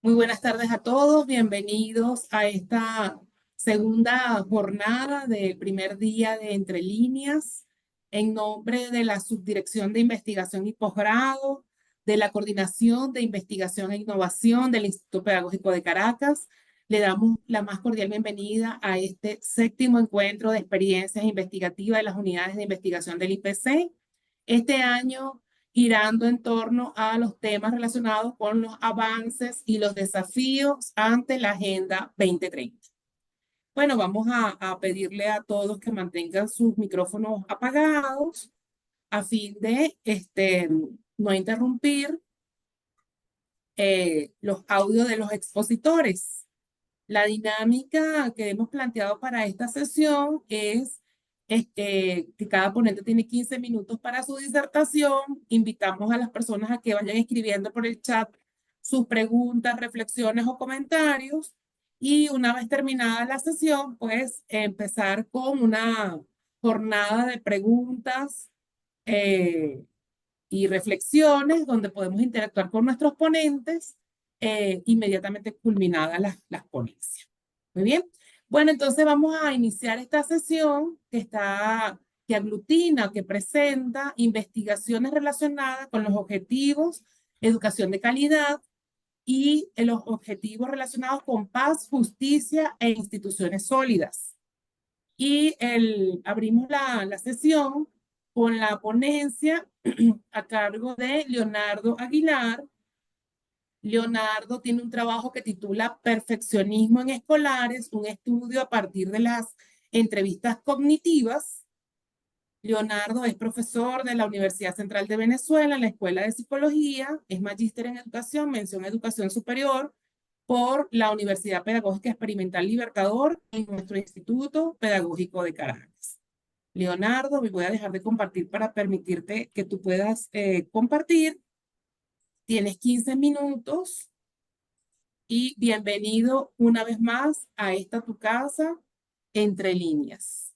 Muy buenas tardes a todos, bienvenidos a esta segunda jornada del primer día de Entre Líneas. En nombre de la Subdirección de Investigación y Posgrado, de la Coordinación de Investigación e Innovación del Instituto Pedagógico de Caracas, le damos la más cordial bienvenida a este séptimo encuentro de experiencias investigativas de las unidades de investigación del IPC. Este año girando en torno a los temas relacionados con los avances y los desafíos ante la Agenda 2030. Bueno, vamos a pedirle a todos que mantengan sus micrófonos apagados a fin de no interrumpir los audios de los expositores. La dinámica que hemos planteado para esta sesión es que cada ponente tiene 15 minutos para su disertación. Invitamos a las personas a que vayan escribiendo por el chat sus preguntas, reflexiones o comentarios. Y una vez terminada la sesión, pues empezar con una jornada de preguntas eh, y reflexiones donde podemos interactuar con nuestros ponentes inmediatamente culminadas las ponencias. Muy bien. Bueno, entonces vamos a iniciar esta sesión que aglutina, que presenta investigaciones relacionadas con los objetivos, educación de calidad y los objetivos relacionados con paz, justicia e instituciones sólidas. Y abrimos la sesión con la ponencia a cargo de Leonardo Aguilar. Leonardo tiene un trabajo que titula Perfeccionismo en escolares, un estudio a partir de las entrevistas cognitivas. Leonardo es profesor de la Universidad Central de Venezuela en la Escuela de Psicología, es magíster en educación, mención educación superior por la Universidad Pedagógica Experimental Libertador en nuestro Instituto Pedagógico de Caracas. Leonardo, me voy a dejar de compartir para permitirte que tú puedas compartir. Tienes 15 minutos y bienvenido una vez más a esta tu casa, Entre Líneas.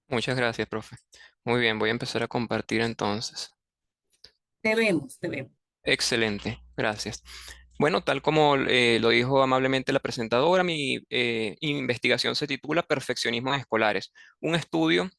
Muchas gracias, profe. Muy bien, voy a empezar a compartir entonces. Te vemos, te vemos. Excelente, gracias. Bueno, tal como lo dijo amablemente la presentadora, mi investigación se titula Perfeccionismo en escolares, un estudio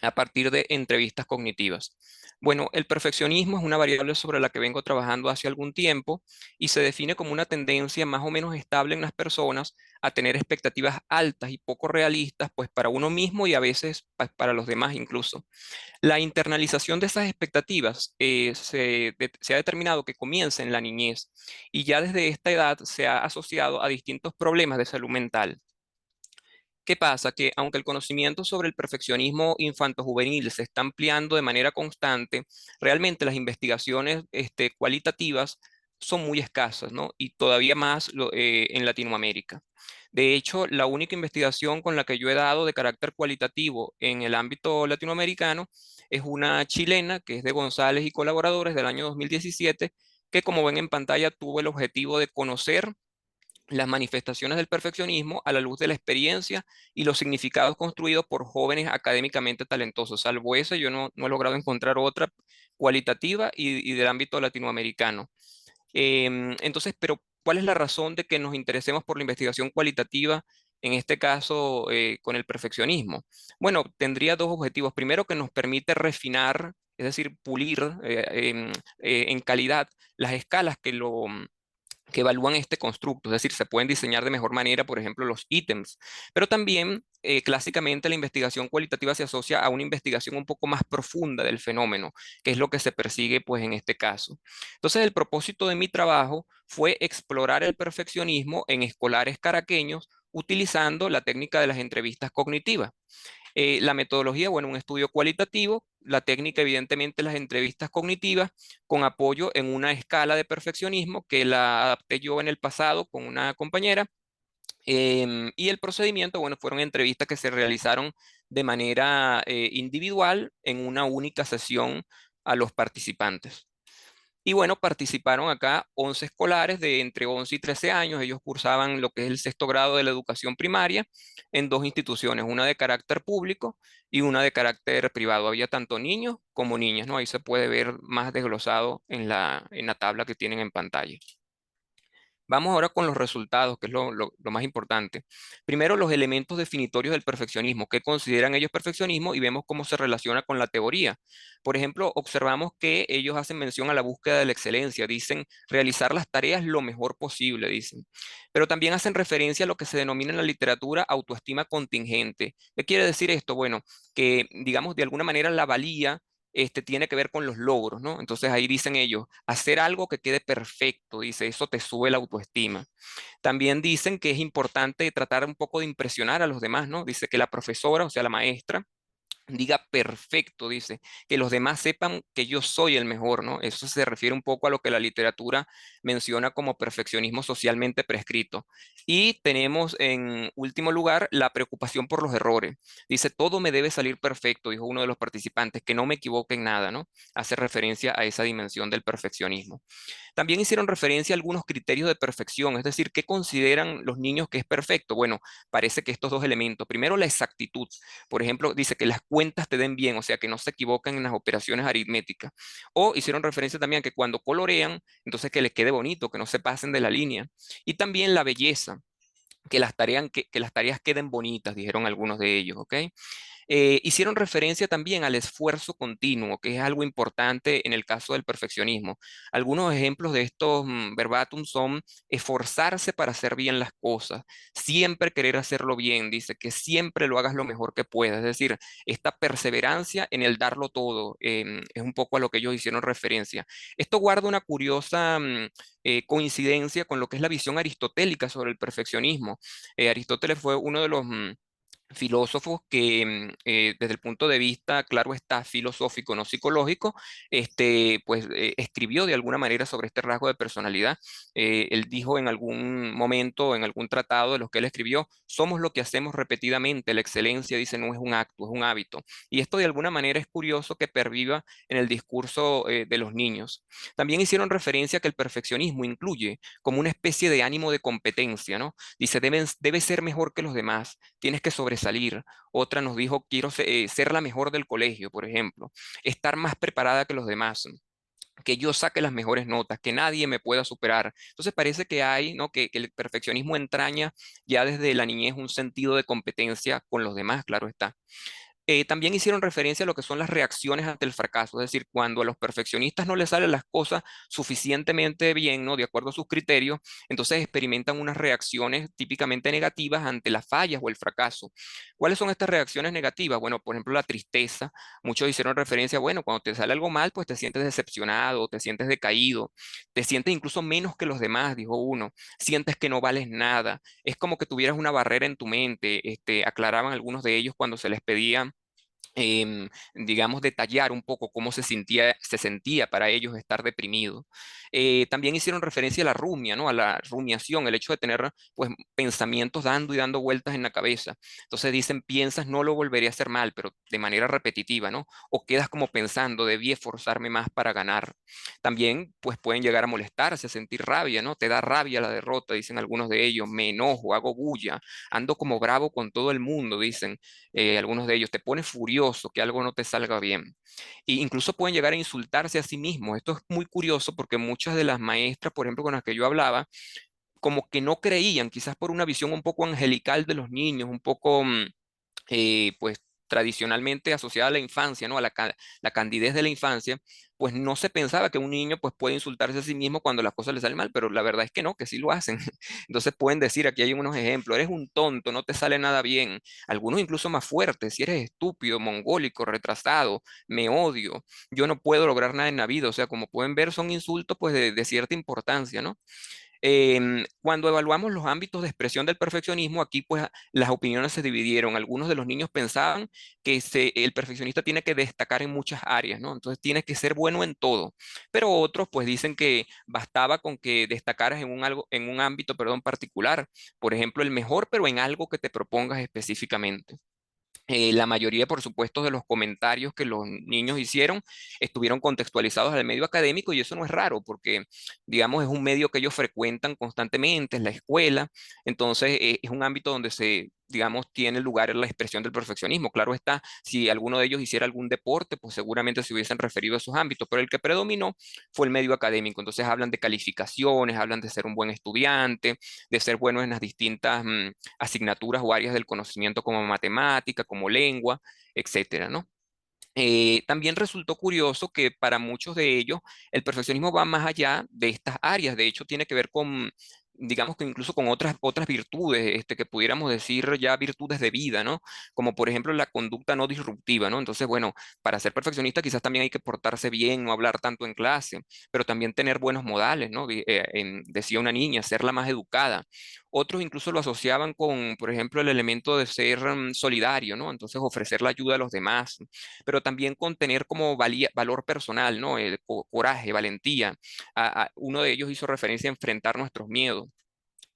a partir de entrevistas cognitivas. Bueno, el perfeccionismo es una variable sobre la que vengo trabajando hace algún tiempo y se define como una tendencia más o menos estable en las personas a tener expectativas altas y poco realistas, pues para uno mismo y a veces para los demás incluso. La internalización de esas expectativas se ha determinado que comienza en la niñez y ya desde esta edad se ha asociado a distintos problemas de salud mental. ¿Qué pasa? Que aunque el conocimiento sobre el perfeccionismo infanto-juvenil se está ampliando de manera constante, realmente las investigaciones cualitativas son muy escasas, ¿no? Y todavía más en Latinoamérica. De hecho, la única investigación con la que yo he dado de carácter cualitativo en el ámbito latinoamericano es una chilena que es de González y colaboradores del año 2017, que como ven en pantalla tuvo el objetivo de conocer las manifestaciones del perfeccionismo a la luz de la experiencia y los significados construidos por jóvenes académicamente talentosos. Salvo esa, yo no he logrado encontrar otra cualitativa y del ámbito latinoamericano. Entonces, pero ¿cuál es la razón de que nos interesemos por la investigación cualitativa, en este caso con el perfeccionismo? Bueno, tendría dos objetivos. Primero, que nos permite refinar, es decir, pulir en calidad las escalas que evalúan este constructo, es decir, se pueden diseñar de mejor manera, por ejemplo, los ítems, pero también clásicamente la investigación cualitativa se asocia a una investigación un poco más profunda del fenómeno, que es lo que se persigue pues en este caso. Entonces, el propósito de mi trabajo fue explorar el perfeccionismo en escolares caraqueños utilizando la técnica de las entrevistas cognitivas. La metodología, bueno, un estudio cualitativo, la técnica, evidentemente, las entrevistas cognitivas, con apoyo en una escala de perfeccionismo que la adapté yo en el pasado con una compañera. Y el procedimiento, bueno, fueron entrevistas que se realizaron de manera individual en una única sesión a los participantes. Y bueno, participaron acá 11 escolares de entre 11 y 13 años. Ellos cursaban lo que es el sexto grado de la educación primaria en dos instituciones, una de carácter público y una de carácter privado. Había tanto niños como niñas, ¿no? Ahí se puede ver más desglosado en la tabla que tienen en pantalla. Vamos ahora con los resultados, que es lo más importante. Primero, los elementos definitorios del perfeccionismo. ¿Qué consideran ellos perfeccionismo? Y vemos cómo se relaciona con la teoría. Por ejemplo, observamos que ellos hacen mención a la búsqueda de la excelencia. Dicen realizar las tareas lo mejor posible, dicen. Pero también hacen referencia a lo que se denomina en la literatura autoestima contingente. ¿Qué quiere decir esto? Bueno, que digamos de alguna manera la valía tiene que ver con los logros, ¿no? Entonces ahí dicen ellos, hacer algo que quede perfecto, dice, eso te sube la autoestima. También dicen que es importante tratar un poco de impresionar a los demás, ¿no? Dice que la profesora, o sea, la maestra, diga perfecto, dice, que los demás sepan que yo soy el mejor, ¿no? Eso se refiere un poco a lo que la literatura menciona como perfeccionismo socialmente prescrito. Y tenemos en último lugar la preocupación por los errores. Dice, todo me debe salir perfecto, dijo uno de los participantes, que no me equivoque en nada, ¿no? Hace referencia a esa dimensión del perfeccionismo. También hicieron referencia a algunos criterios de perfección, es decir, ¿qué consideran los niños que es perfecto? Bueno, parece que estos dos elementos, primero la exactitud, por ejemplo, dice que las cuentas te den bien, o sea, que no se equivoquen en las operaciones aritméticas. O hicieron referencia también a que cuando colorean, entonces que les quede bonito, que no se pasen de la línea. Y también la belleza, que las tareas queden bonitas, dijeron algunos de ellos, ¿ok? Hicieron referencia también al esfuerzo continuo, que es algo importante en el caso del perfeccionismo. Algunos ejemplos de estos verbatim son esforzarse para hacer bien las cosas, siempre querer hacerlo bien, dice que siempre lo hagas lo mejor que puedas, es decir, esta perseverancia en el darlo todo, es un poco a lo que ellos hicieron referencia. Esto guarda una curiosa coincidencia con lo que es la visión aristotélica sobre el perfeccionismo. Aristóteles fue uno de los filósofos que desde el punto de vista, claro está, filosófico, no psicológico, pues escribió de alguna manera sobre este rasgo de personalidad. Él dijo en algún momento, en algún tratado de los que él escribió, somos lo que hacemos repetidamente, la excelencia, dice, no es un acto, es un hábito. Y esto de alguna manera es curioso que perviva en el discurso de los niños. También hicieron referencia a que el perfeccionismo incluye como una especie de ánimo de competencia, ¿no? Dice, debe ser mejor que los demás, tienes que sobresalir. Otra nos dijo, quiero ser la mejor del colegio, por ejemplo, estar más preparada que los demás, que yo saque las mejores notas, que nadie me pueda superar. Entonces parece que hay, ¿no? Que el perfeccionismo entraña ya desde la niñez un sentido de competencia con los demás, claro está. También hicieron referencia a lo que son las reacciones ante el fracaso, es decir, cuando a los perfeccionistas no les salen las cosas suficientemente bien, ¿no? De acuerdo a sus criterios, entonces experimentan unas reacciones típicamente negativas ante las fallas o el fracaso. ¿Cuáles son estas reacciones negativas? Bueno, por ejemplo, la tristeza. Muchos hicieron referencia, bueno, cuando te sale algo mal, pues te sientes decepcionado, te sientes decaído, te sientes incluso menos que los demás, dijo uno, sientes que no vales nada. Es como que tuvieras una barrera en tu mente, aclaraban algunos de ellos cuando se les pedía digamos, detallar un poco cómo se sentía para ellos estar deprimido. También hicieron referencia a la rumia, ¿no? A la rumiación, el hecho de tener, pues, pensamientos dando y dando vueltas en la cabeza. Entonces dicen, piensas, no lo volvería a hacer mal, pero de manera repetitiva, ¿no? O quedas como pensando, debí esforzarme más para ganar. También, pues, pueden llegar a molestarse, a sentir rabia, ¿no? Te da rabia la derrota, dicen algunos de ellos, me enojo, hago bulla, ando como bravo con todo el mundo, dicen algunos de ellos, te pone furioso que algo no te salga bien. E incluso pueden llegar a insultarse a sí mismos. Esto es muy curioso porque muchas de las maestras, por ejemplo, con las que yo hablaba, como que no creían, quizás por una visión un poco angelical de los niños, un poco pues tradicionalmente asociada a la infancia, ¿no? A la candidez de la infancia, pues no se pensaba que un niño pues puede insultarse a sí mismo cuando las cosas le salen mal, pero la verdad es que no, que sí lo hacen. Entonces pueden decir, aquí hay unos ejemplos, eres un tonto, no te sale nada bien, algunos incluso más fuertes, si eres estúpido, mongólico, retrasado, me odio, yo no puedo lograr nada en la vida, o sea, como pueden ver son insultos pues de cierta importancia, ¿no? Cuando evaluamos los ámbitos de expresión del perfeccionismo, aquí pues las opiniones se dividieron. Algunos de los niños pensaban que el perfeccionista tiene que destacar en muchas áreas, ¿no? Entonces tiene que ser bueno en todo. Pero otros pues dicen que bastaba con que destacaras en un ámbito, perdón, particular. Por ejemplo, el mejor, pero en algo que te propongas específicamente. La mayoría, por supuesto, de los comentarios que los niños hicieron estuvieron contextualizados al medio académico y eso no es raro porque, digamos, es un medio que ellos frecuentan constantemente, es la escuela, entonces es un ámbito donde se digamos, tiene lugar en la expresión del perfeccionismo. Claro está, si alguno de ellos hiciera algún deporte, pues seguramente se hubiesen referido a esos ámbitos, pero el que predominó fue el medio académico. Entonces hablan de calificaciones, hablan de ser un buen estudiante, de ser bueno en las distintas asignaturas o áreas del conocimiento como matemática, como lengua, etcétera, ¿no? También resultó curioso que para muchos de ellos el perfeccionismo va más allá de estas áreas. De hecho, tiene que ver con, digamos que incluso con otras virtudes, que pudiéramos decir ya virtudes de vida, ¿no? Como por ejemplo la conducta no disruptiva, ¿no? Entonces, bueno, para ser perfeccionista quizás también hay que portarse bien, no hablar tanto en clase, pero también tener buenos modales, ¿no? Decía una niña, ser la más educada. Otros incluso lo asociaban con, por ejemplo, el elemento de ser solidario, ¿no? Entonces ofrecer la ayuda a los demás, pero también con tener como valor personal, ¿no? El coraje, valentía. Uno de ellos hizo referencia a enfrentar nuestros miedos.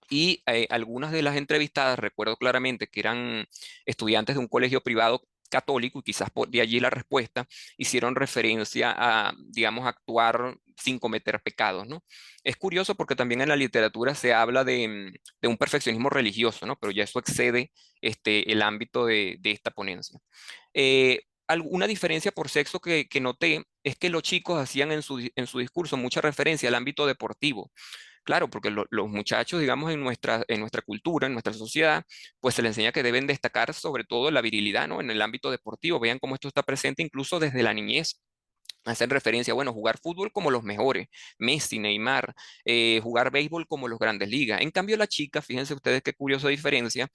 Y algunas de las entrevistadas, recuerdo claramente que eran estudiantes de un colegio privado católico, y quizás de allí la respuesta, hicieron referencia a, digamos, actuar sin cometer pecados, ¿no? Es curioso porque también en la literatura se habla de un perfeccionismo religioso, ¿no? Pero ya eso excede el ámbito de esta ponencia. Una diferencia por sexo que noté es que los chicos hacían en su discurso mucha referencia al ámbito deportivo. Claro, porque los muchachos, digamos, en nuestra cultura, en nuestra sociedad, pues se les enseña que deben destacar sobre todo la virilidad, ¿no? En el ámbito deportivo. Vean cómo esto está presente incluso desde la niñez. Hacen referencia, bueno, jugar fútbol como los mejores, Messi, Neymar, jugar béisbol como los grandes ligas. En cambio, la chica, fíjense ustedes qué curiosa diferencia,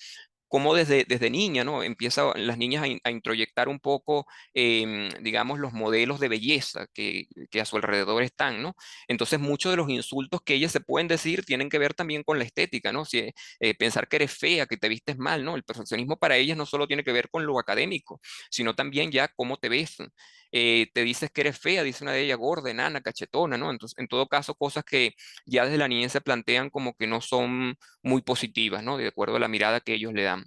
cómo desde niña, ¿no? Empiezan las niñas a introyectar un poco, digamos, los modelos de belleza que a su alrededor están, ¿no? Entonces, muchos de los insultos que ellas se pueden decir tienen que ver también con la estética, ¿no? Si, pensar que eres fea, que te vistes mal, ¿no? El perfeccionismo para ellas no solo tiene que ver con lo académico, sino también ya cómo te ves. Te dices que eres fea, dice una de ellas, gorda, enana, cachetona, ¿no? Entonces, en todo caso, cosas que ya desde la niñez se plantean como que no son muy positivas, ¿no? De acuerdo a la mirada que ellos le dan.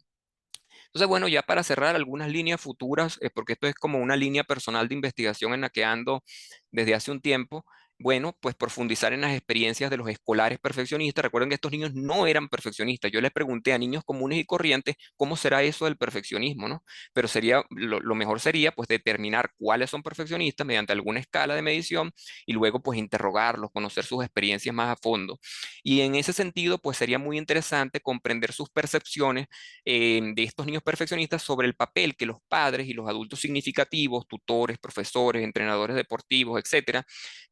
Entonces, bueno, ya para cerrar algunas líneas futuras, porque esto es como una línea personal de investigación en la que ando desde hace un tiempo. Bueno, pues profundizar en las experiencias de los escolares perfeccionistas. Recuerden que estos niños no eran perfeccionistas. Yo les pregunté a niños comunes y corrientes cómo será eso del perfeccionismo, ¿no? Pero lo mejor sería pues determinar cuáles son perfeccionistas mediante alguna escala de medición y luego pues interrogarlos, conocer sus experiencias más a fondo. Y en ese sentido pues sería muy interesante comprender sus percepciones de estos niños perfeccionistas sobre el papel que los padres y los adultos significativos, tutores, profesores, entrenadores deportivos, etcétera,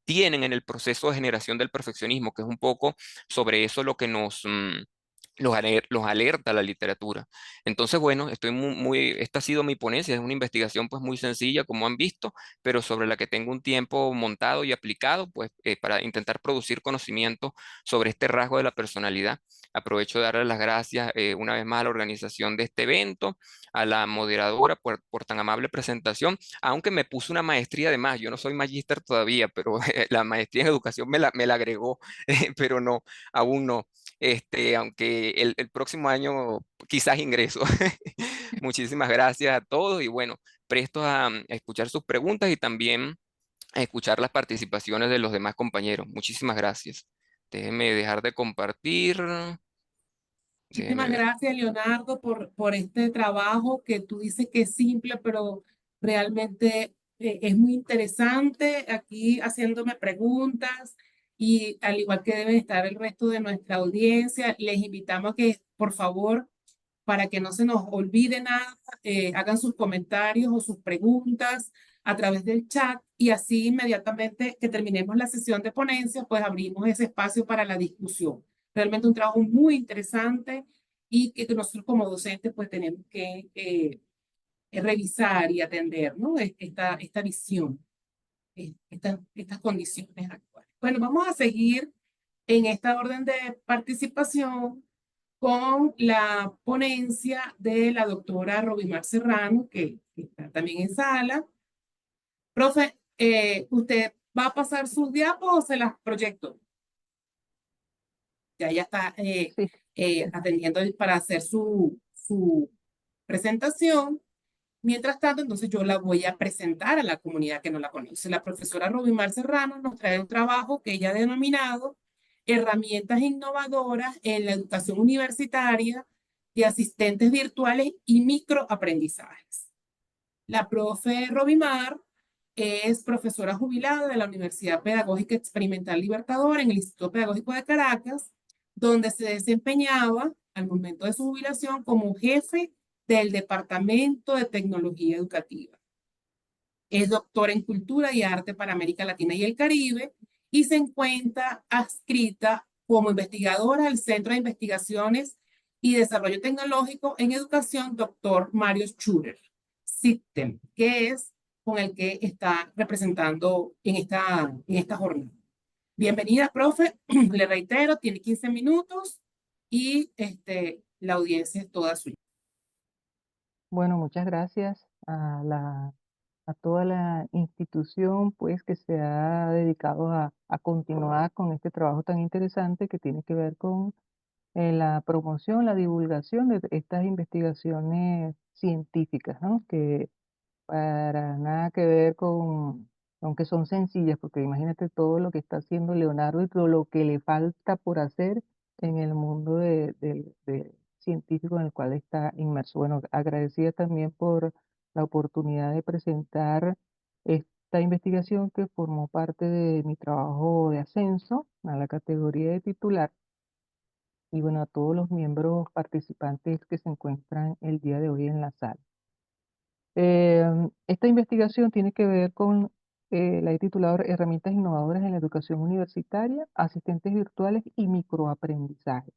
tienen en el proceso de generación del perfeccionismo, que es un poco sobre eso lo que los alerta la literatura. Entonces, bueno, esta ha sido mi ponencia, es una investigación pues muy sencilla, como han visto, pero sobre la que tengo un tiempo montado y aplicado, pues para intentar producir conocimiento sobre este rasgo de la personalidad. Aprovecho de darle las gracias una vez más a la organización de este evento, a la moderadora por tan amable presentación, aunque me puso una maestría además, yo no soy magíster todavía, pero la maestría en educación me la agregó, pero no, aún no. Aunque el próximo año quizás ingreso. Muchísimas gracias a todos y bueno, presto a escuchar sus preguntas y también a escuchar las participaciones de los demás compañeros. Muchísimas gracias. Déjeme dejar de compartir. Déjeme Muchísimas ver. gracias, Leonardo, por este trabajo que tú dices que es simple, pero realmente es muy interesante aquí haciéndome preguntas y al igual que deben estar el resto de nuestra audiencia, les invitamos a que, por favor, para que no se nos olvide nada, hagan sus comentarios o sus preguntas a través del chat y así inmediatamente que terminemos la sesión de ponencia, pues abrimos ese espacio para la discusión. Realmente un trabajo muy interesante y que nosotros como docentes pues tenemos que revisar y atender, ¿no? Esta visión, estas condiciones actuales. Bueno, vamos a seguir en esta orden de participación con la ponencia de la doctora Robimar Serrano, que está también en sala. Profe, ¿usted va a pasar sus diapos o se las proyecto? Ya está Sí, atendiendo para hacer su presentación. Mientras tanto, entonces yo la voy a presentar a la comunidad que no la conoce. La profesora Robimar Serrano nos trae un trabajo que ella ha denominado Herramientas innovadoras en la educación universitaria de asistentes virtuales y microaprendizajes. La profe Robimar es profesora jubilada de la Universidad Pedagógica Experimental Libertadora en el Instituto Pedagógico de Caracas, donde se desempeñaba al momento de su jubilación como jefe del Departamento de Tecnología Educativa. Es doctora en Cultura y Arte para América Latina y el Caribe y se encuentra adscrita como investigadora al Centro de Investigaciones y Desarrollo Tecnológico en Educación, doctor Mario Schurer, SITTEM, que es con el que está representando en esta jornada. Bienvenida, profe. Le reitero, tiene 15 minutos y la audiencia es toda suya. Bueno, muchas gracias a toda la institución pues que se ha dedicado a continuar con este trabajo tan interesante que tiene que ver con la promoción, la divulgación de estas investigaciones científicas, ¿no? Que para nada que ver con, aunque son sencillas, porque imagínate todo lo que está haciendo Leonardo y todo lo que le falta por hacer en el mundo de científico en el cual está inmerso. Bueno, agradecida también por la oportunidad de presentar esta investigación que formó parte de mi trabajo de ascenso a la categoría de titular y bueno, a todos los miembros participantes que se encuentran el día de hoy en la sala. Esta investigación tiene que ver con, la he titulado Herramientas innovadoras en la educación universitaria, asistentes virtuales y microaprendizaje.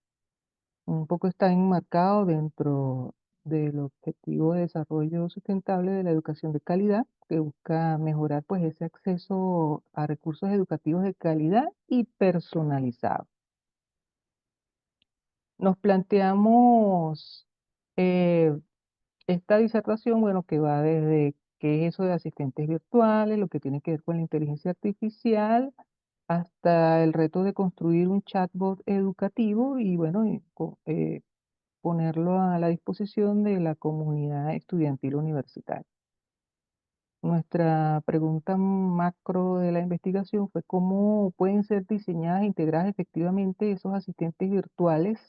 Un poco está enmarcado dentro del objetivo de desarrollo sustentable de la educación de calidad, que busca mejorar pues ese acceso a recursos educativos de calidad y personalizados. Nos planteamos eh, esta disertación, bueno, que va desde qué es eso de asistentes virtuales, lo que tiene que ver con la inteligencia artificial, hasta el reto de construir un chatbot educativo y, bueno, ponerlo a la disposición de la comunidad estudiantil universitaria. Nuestra pregunta macro de la investigación fue cómo pueden ser diseñadas e integradas efectivamente esos asistentes virtuales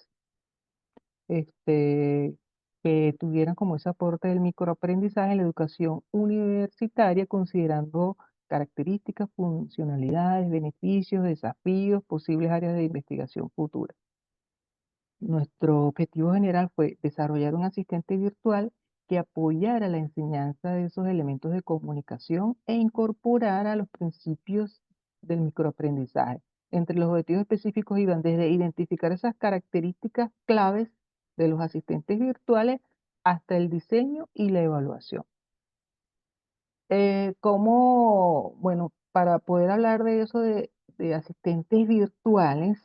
este, que tuvieran como ese aporte del microaprendizaje en la educación universitaria, considerando características, funcionalidades, beneficios, desafíos, posibles áreas de investigación futura. Nuestro objetivo general fue desarrollar un asistente virtual que apoyara la enseñanza de esos elementos de comunicación e incorporara los principios del microaprendizaje. Entre los objetivos específicos iban desde identificar esas características claves de los asistentes virtuales hasta el diseño y la evaluación. Bueno, para poder hablar de eso de asistentes virtuales,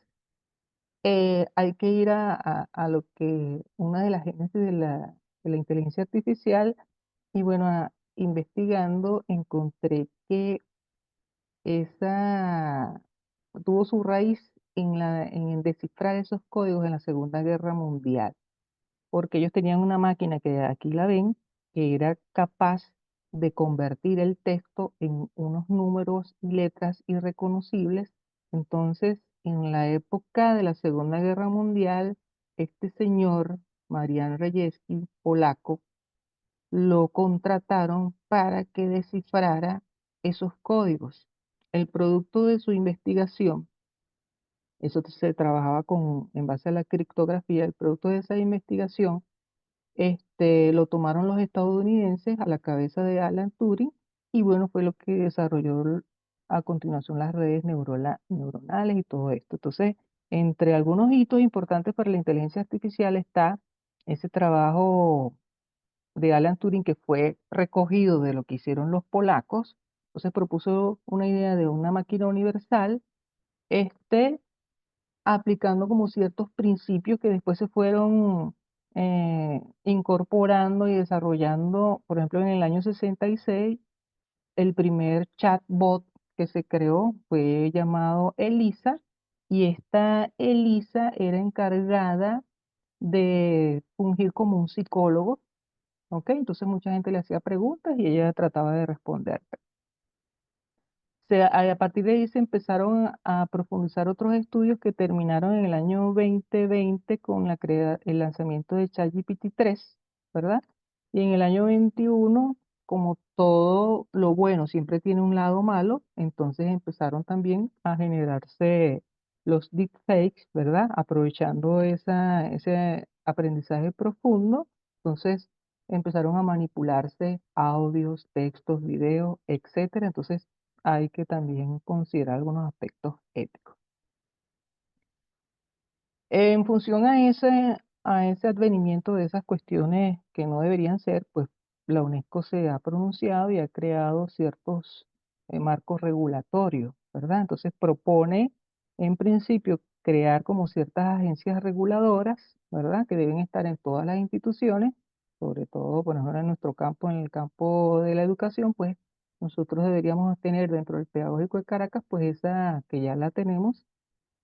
hay que ir a lo que una de las génesis de la inteligencia artificial y bueno, investigando encontré que esa tuvo su raíz en descifrar esos códigos en la Segunda Guerra Mundial, porque ellos tenían una máquina que aquí la ven, que era capaz de convertir el texto en unos números y letras irreconocibles. Entonces, en la época de la Segunda Guerra Mundial, este señor, Marian Rejewski, polaco, lo contrataron para que descifrara esos códigos. El producto de su investigación, eso se trabajaba en base a la criptografía, el producto de esa investigación lo tomaron los estadounidenses a la cabeza de Alan Turing y bueno, fue lo que desarrolló a continuación las redes neuronales y todo esto. Entonces, entre algunos hitos importantes para la inteligencia artificial está ese trabajo de Alan Turing que fue recogido de lo que hicieron los polacos. Entonces propuso una idea de una máquina universal, este, aplicando como ciertos principios que después se fueron incorporando y desarrollando. Por ejemplo, en el año 66, el primer chatbot que se creó fue llamado Elisa, y esta Elisa era encargada de fungir como un psicólogo, ¿ok? Entonces mucha gente le hacía preguntas y ella trataba de responder. A partir de ahí se empezaron a profundizar otros estudios que terminaron en el año 2020 con el lanzamiento de ChatGPT 3, ¿verdad? Y en el año 21, como todo lo bueno siempre tiene un lado malo, entonces empezaron también a generarse los deepfakes, ¿verdad? Aprovechando ese aprendizaje profundo. Entonces empezaron a manipularse audios, textos, videos, etcétera. Entonces hay que también considerar algunos aspectos éticos. En función a ese advenimiento de esas cuestiones que no deberían ser, pues la UNESCO se ha pronunciado y ha creado ciertos marcos regulatorios, ¿verdad? Entonces propone, en principio, crear como ciertas agencias reguladoras, ¿verdad? Que deben estar en todas las instituciones, sobre todo, por ejemplo, en nuestro campo, en el campo de la educación, pues nosotros deberíamos tener dentro del Pedagógico de Caracas, pues esa que ya la tenemos,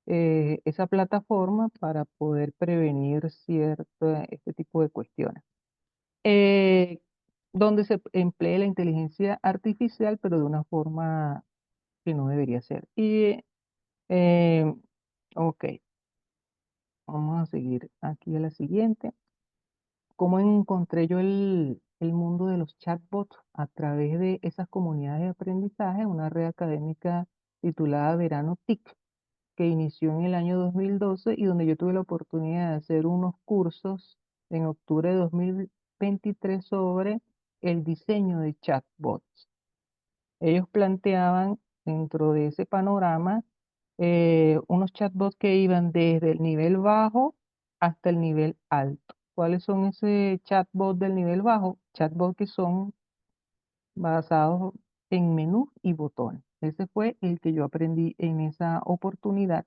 esa plataforma para poder prevenir este tipo de cuestiones. Eh, donde se emplee la inteligencia artificial, pero de una forma que no debería ser. Eh, ok, vamos a seguir aquí a la siguiente. ¿Cómo encontré yo el mundo de los chatbots? A través de esas comunidades de aprendizaje, una red académica titulada Verano TIC, que inició en el año 2012 y donde yo tuve la oportunidad de hacer unos cursos en octubre de 2023 sobre el diseño de chatbots. Ellos planteaban dentro de ese panorama unos chatbots que iban desde el nivel bajo hasta el nivel alto. ¿Cuáles son ese chatbot del nivel bajo? Chatbots que son basados en menús y botones. Ese fue el que yo aprendí en esa oportunidad.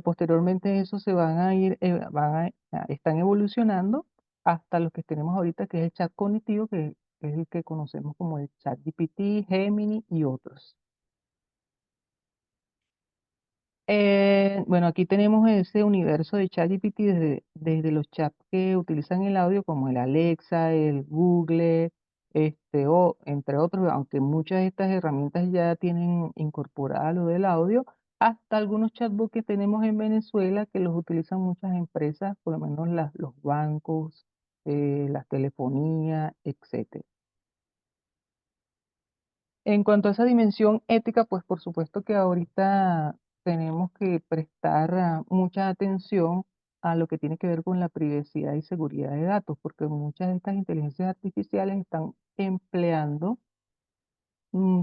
Posteriormente eso se van a ir, están evolucionando hasta los que tenemos ahorita, que es el chat cognitivo, que es el que conocemos como el chat GPT, Gemini y otros. Bueno, aquí tenemos ese universo de ChatGPT desde los chats que utilizan el audio, como el Alexa, el Google, o entre otros, aunque muchas de estas herramientas ya tienen incorporada lo del audio, hasta algunos chatbots que tenemos en Venezuela que los utilizan muchas empresas, por lo menos los bancos, las telefonías, etcétera. En cuanto a esa dimensión ética, pues por supuesto que ahorita tenemos que prestar mucha atención a lo que tiene que ver con la privacidad y seguridad de datos, porque muchas de estas inteligencias artificiales están empleando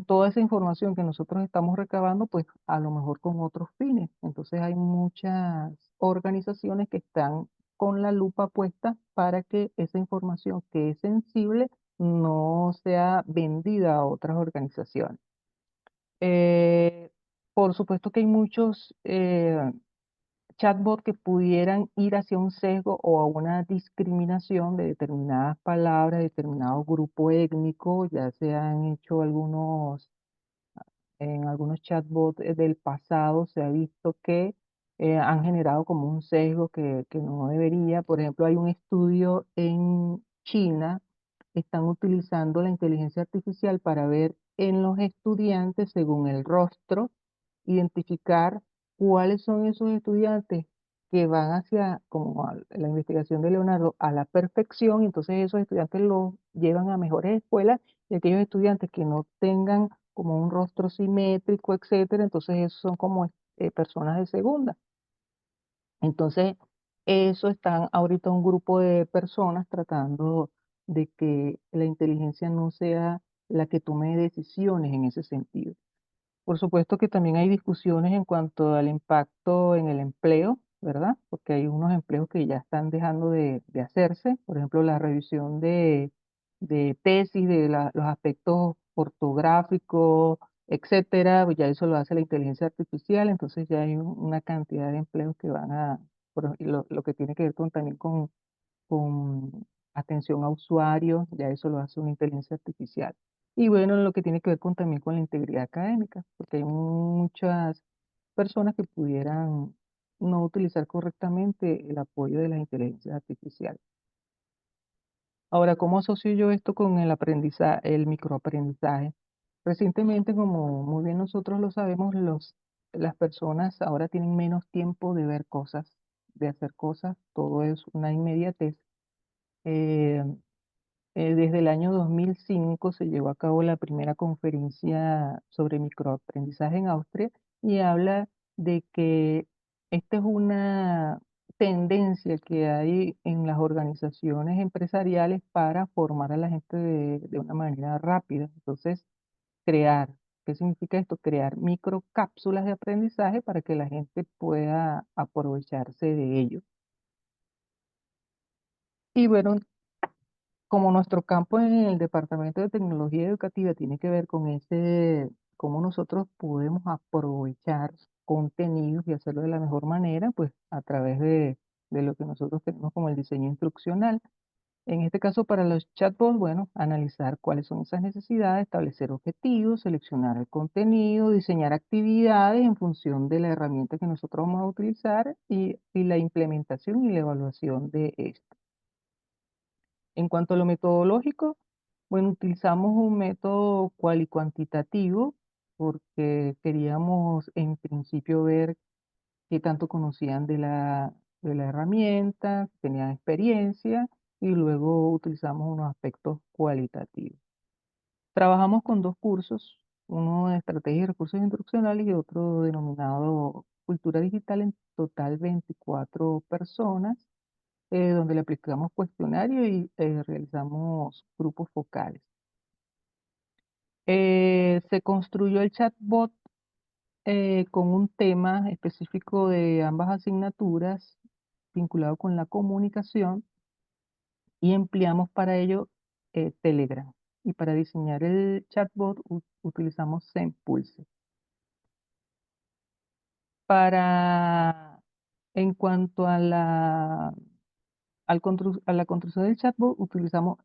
toda esa información que nosotros estamos recabando, pues a lo mejor con otros fines. Entonces hay muchas organizaciones que están con la lupa puesta para que esa información que es sensible no sea vendida a otras organizaciones. Eh, por supuesto que hay muchos chatbots que pudieran ir hacia un sesgo o a una discriminación de determinadas palabras, determinado grupo étnico. Ya se han hecho en algunos chatbots del pasado, se ha visto que han generado como un sesgo que no debería. Por ejemplo, hay un estudio en China, están utilizando la inteligencia artificial para ver en los estudiantes, según el rostro, identificar cuáles son esos estudiantes que van hacia, como la investigación de Leonardo, a la perfección, y entonces esos estudiantes los llevan a mejores escuelas, y aquellos estudiantes que no tengan como un rostro simétrico, etcétera, entonces esos son como personas de segunda. Entonces, eso están ahorita un grupo de personas tratando de que la inteligencia no sea la que tome decisiones en ese sentido. Por supuesto que también hay discusiones en cuanto al impacto en el empleo, ¿verdad? Porque hay unos empleos que ya están dejando de hacerse, por ejemplo, la revisión de tesis, los aspectos ortográficos, etcétera, pues ya eso lo hace la inteligencia artificial, entonces ya hay una cantidad de empleos que van y lo que tiene que ver también con atención a usuarios, ya eso lo hace una inteligencia artificial. Y bueno, lo que tiene que ver también con la integridad académica, porque hay muchas personas que pudieran no utilizar correctamente el apoyo de las inteligencias artificiales. Ahora, ¿cómo asocio yo esto con el aprendizaje, el microaprendizaje? Recientemente, como muy bien nosotros lo sabemos, las personas ahora tienen menos tiempo de ver cosas, de hacer cosas, todo es una inmediatez. Eh, Desde el año 2005 se llevó a cabo la primera conferencia sobre microaprendizaje en Austria y habla de que esta es una tendencia que hay en las organizaciones empresariales para formar a la gente de una manera rápida. Entonces, crear, ¿qué significa esto? Crear microcápsulas de aprendizaje para que la gente pueda aprovecharse de ello. Y bueno, como nuestro campo en el Departamento de Tecnología Educativa tiene que ver con cómo nosotros podemos aprovechar contenidos y hacerlo de la mejor manera, pues a través de lo que nosotros tenemos como el diseño instruccional. En este caso, para los chatbots, bueno, analizar cuáles son esas necesidades, establecer objetivos, seleccionar el contenido, diseñar actividades en función de la herramienta que nosotros vamos a utilizar y la implementación y la evaluación de esto. En cuanto a lo metodológico, bueno, utilizamos un método cual y cuantitativo porque queríamos en principio ver qué tanto conocían de la herramienta, tenían experiencia y luego utilizamos unos aspectos cualitativos. Trabajamos con dos cursos, uno de estrategia y recursos instruccionales y otro denominado cultura digital, en total 24 personas donde le aplicamos cuestionario y realizamos grupos focales. Se construyó el chatbot con un tema específico de ambas asignaturas vinculado con la comunicación y empleamos para ello Telegram. Y para diseñar el chatbot utilizamos Zenpulse. En cuanto a a la construcción del chatbot utilizamos,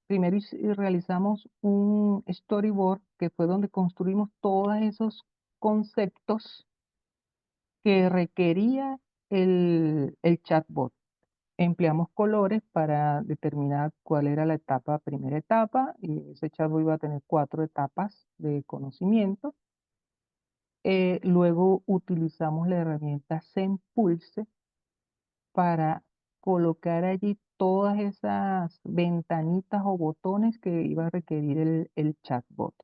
primero realizamos un storyboard que fue donde construimos todos esos conceptos que requería el chatbot. Empleamos colores para determinar cuál era la primera etapa, y ese chatbot iba a tener 4 etapas de conocimiento. Luego utilizamos la herramienta Zenpulse para colocar allí todas esas ventanitas o botones que iba a requerir el chatbot.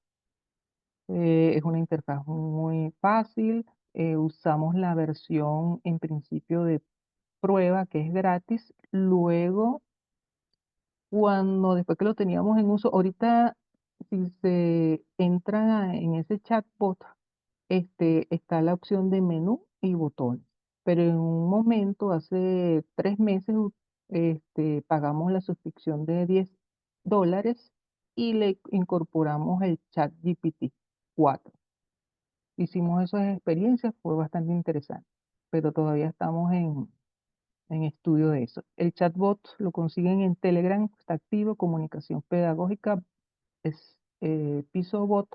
Es una interfaz muy fácil. Usamos la versión en principio de prueba que es gratis. Luego, después que lo teníamos en uso, ahorita si se entra en ese chatbot, está la opción de menú y botones. Pero en un momento, hace 3 meses, pagamos la suscripción de $10 y le incorporamos el chat GPT-4. Hicimos esas experiencias, fue bastante interesante, pero todavía estamos en estudio de eso. El chatbot lo consiguen en Telegram, está activo, comunicación pedagógica, es PisoBot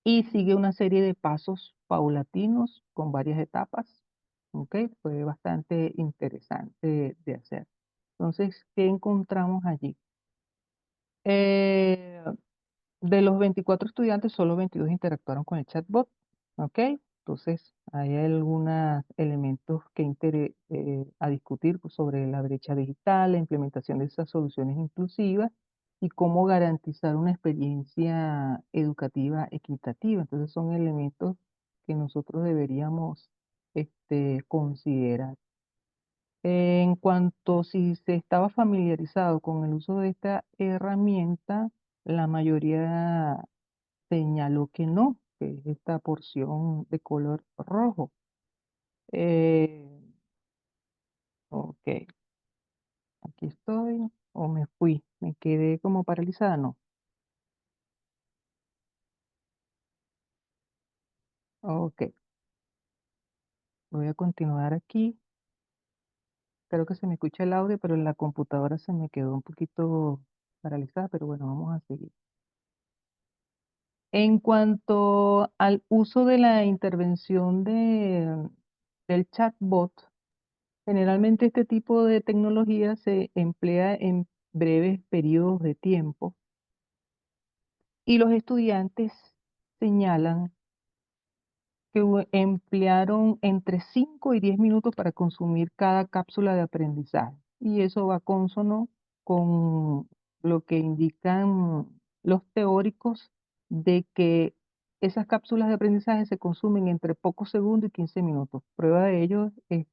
y sigue una serie de pasos paulatinos con varias etapas. ¿Ok? Fue bastante interesante de hacer. Entonces, ¿qué encontramos allí? Eh, de los 24 estudiantes, solo 22 interactuaron con el chatbot. ¿Ok? Entonces, hay algunos elementos a discutir sobre la brecha digital, la implementación de esas soluciones inclusivas y cómo garantizar una experiencia educativa equitativa. Entonces, son elementos que nosotros deberíamos considerar. En cuanto si se estaba familiarizado con el uso de esta herramienta, la mayoría señaló que no, que es esta porción de color rojo. Eh, ok, aquí estoy, o me fui, me quedé como paralizada, no. Ok, voy a continuar aquí. Creo que se me escucha el audio, pero en la computadora se me quedó un poquito paralizada, pero bueno, vamos a seguir. En cuanto al uso de la intervención del chatbot, generalmente este tipo de tecnología se emplea en breves periodos de tiempo Y los estudiantes señalan que emplearon entre 5 y 10 minutos para consumir cada cápsula de aprendizaje. Y eso va consono con lo que indican los teóricos de que esas cápsulas de aprendizaje se consumen entre pocos segundos y 15 minutos. Prueba de ello es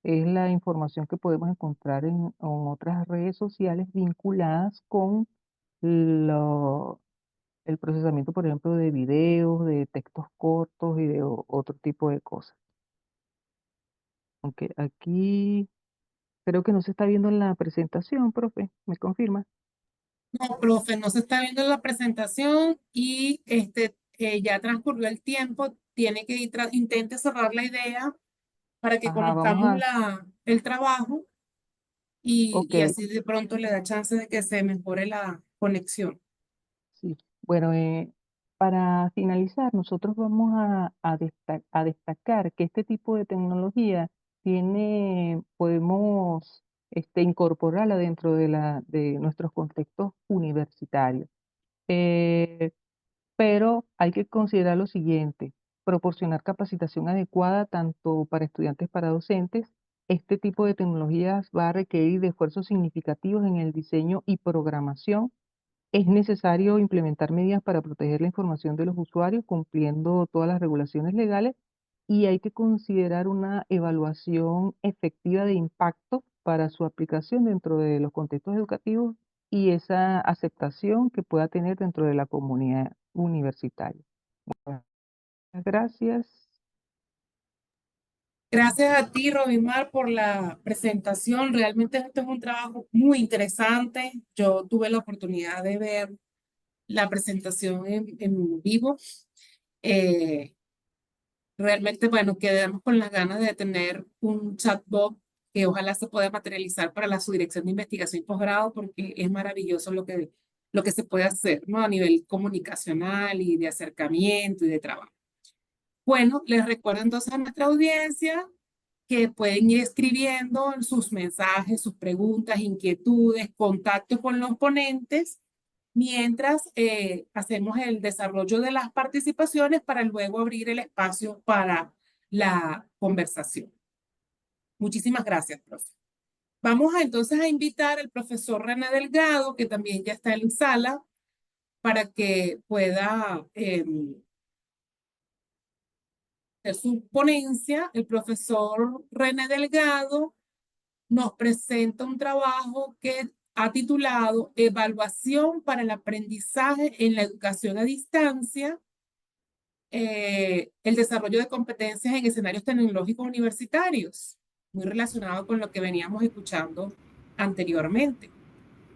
la información que podemos encontrar en otras redes sociales vinculadas con lo, el procesamiento, por ejemplo, de videos, de textos cortos y de otro tipo de cosas. Aunque aquí creo que no se está viendo en la presentación, profe, ¿me confirma? No, profe, no se está viendo la presentación y ya transcurrió el tiempo. Tiene que intente cerrar la idea para que Ajá, vamos conozcamos a, el trabajo ok, y así de pronto le da chance de que se mejore la conexión. sí. Bueno, para finalizar, nosotros vamos a destacar que este tipo de tecnología podemos incorporarla dentro de nuestros contextos universitarios. Eh, pero hay que considerar lo siguiente: proporcionar capacitación adecuada tanto para estudiantes para docentes. Este tipo de tecnologías va a requerir de esfuerzos significativos en el diseño y programación. Es necesario implementar medidas para proteger la información de los usuarios cumpliendo todas las regulaciones legales, y hay que considerar una evaluación efectiva de impacto para su aplicación dentro de los contextos educativos y esa aceptación que pueda tener dentro de la comunidad universitaria. Muchas gracias. Gracias a ti, Robimar, por la presentación. Realmente este es un trabajo muy interesante. Yo tuve la oportunidad de ver la presentación en vivo. Eh, Realmente, bueno, quedamos con las ganas de tener un chatbot que ojalá se pueda materializar para la subdirección de investigación y posgrado, porque es maravilloso lo que se puede hacer, ¿no? A nivel comunicacional y de acercamiento y de trabajo. Bueno, les recuerdo entonces a nuestra audiencia que pueden ir escribiendo sus mensajes, sus preguntas, inquietudes, contacto con los ponentes, mientras hacemos el desarrollo de las participaciones para luego abrir el espacio para la conversación. Muchísimas gracias, profe. Vamos entonces a invitar al profesor René Delgado, que también ya está en sala, para que pueda hacer su ponencia. El profesor René Delgado nos presenta un trabajo que ha titulado Evaluación para el aprendizaje en la educación a distancia, el desarrollo de competencias en escenarios tecnológicos universitarios, muy relacionado con lo que veníamos escuchando anteriormente.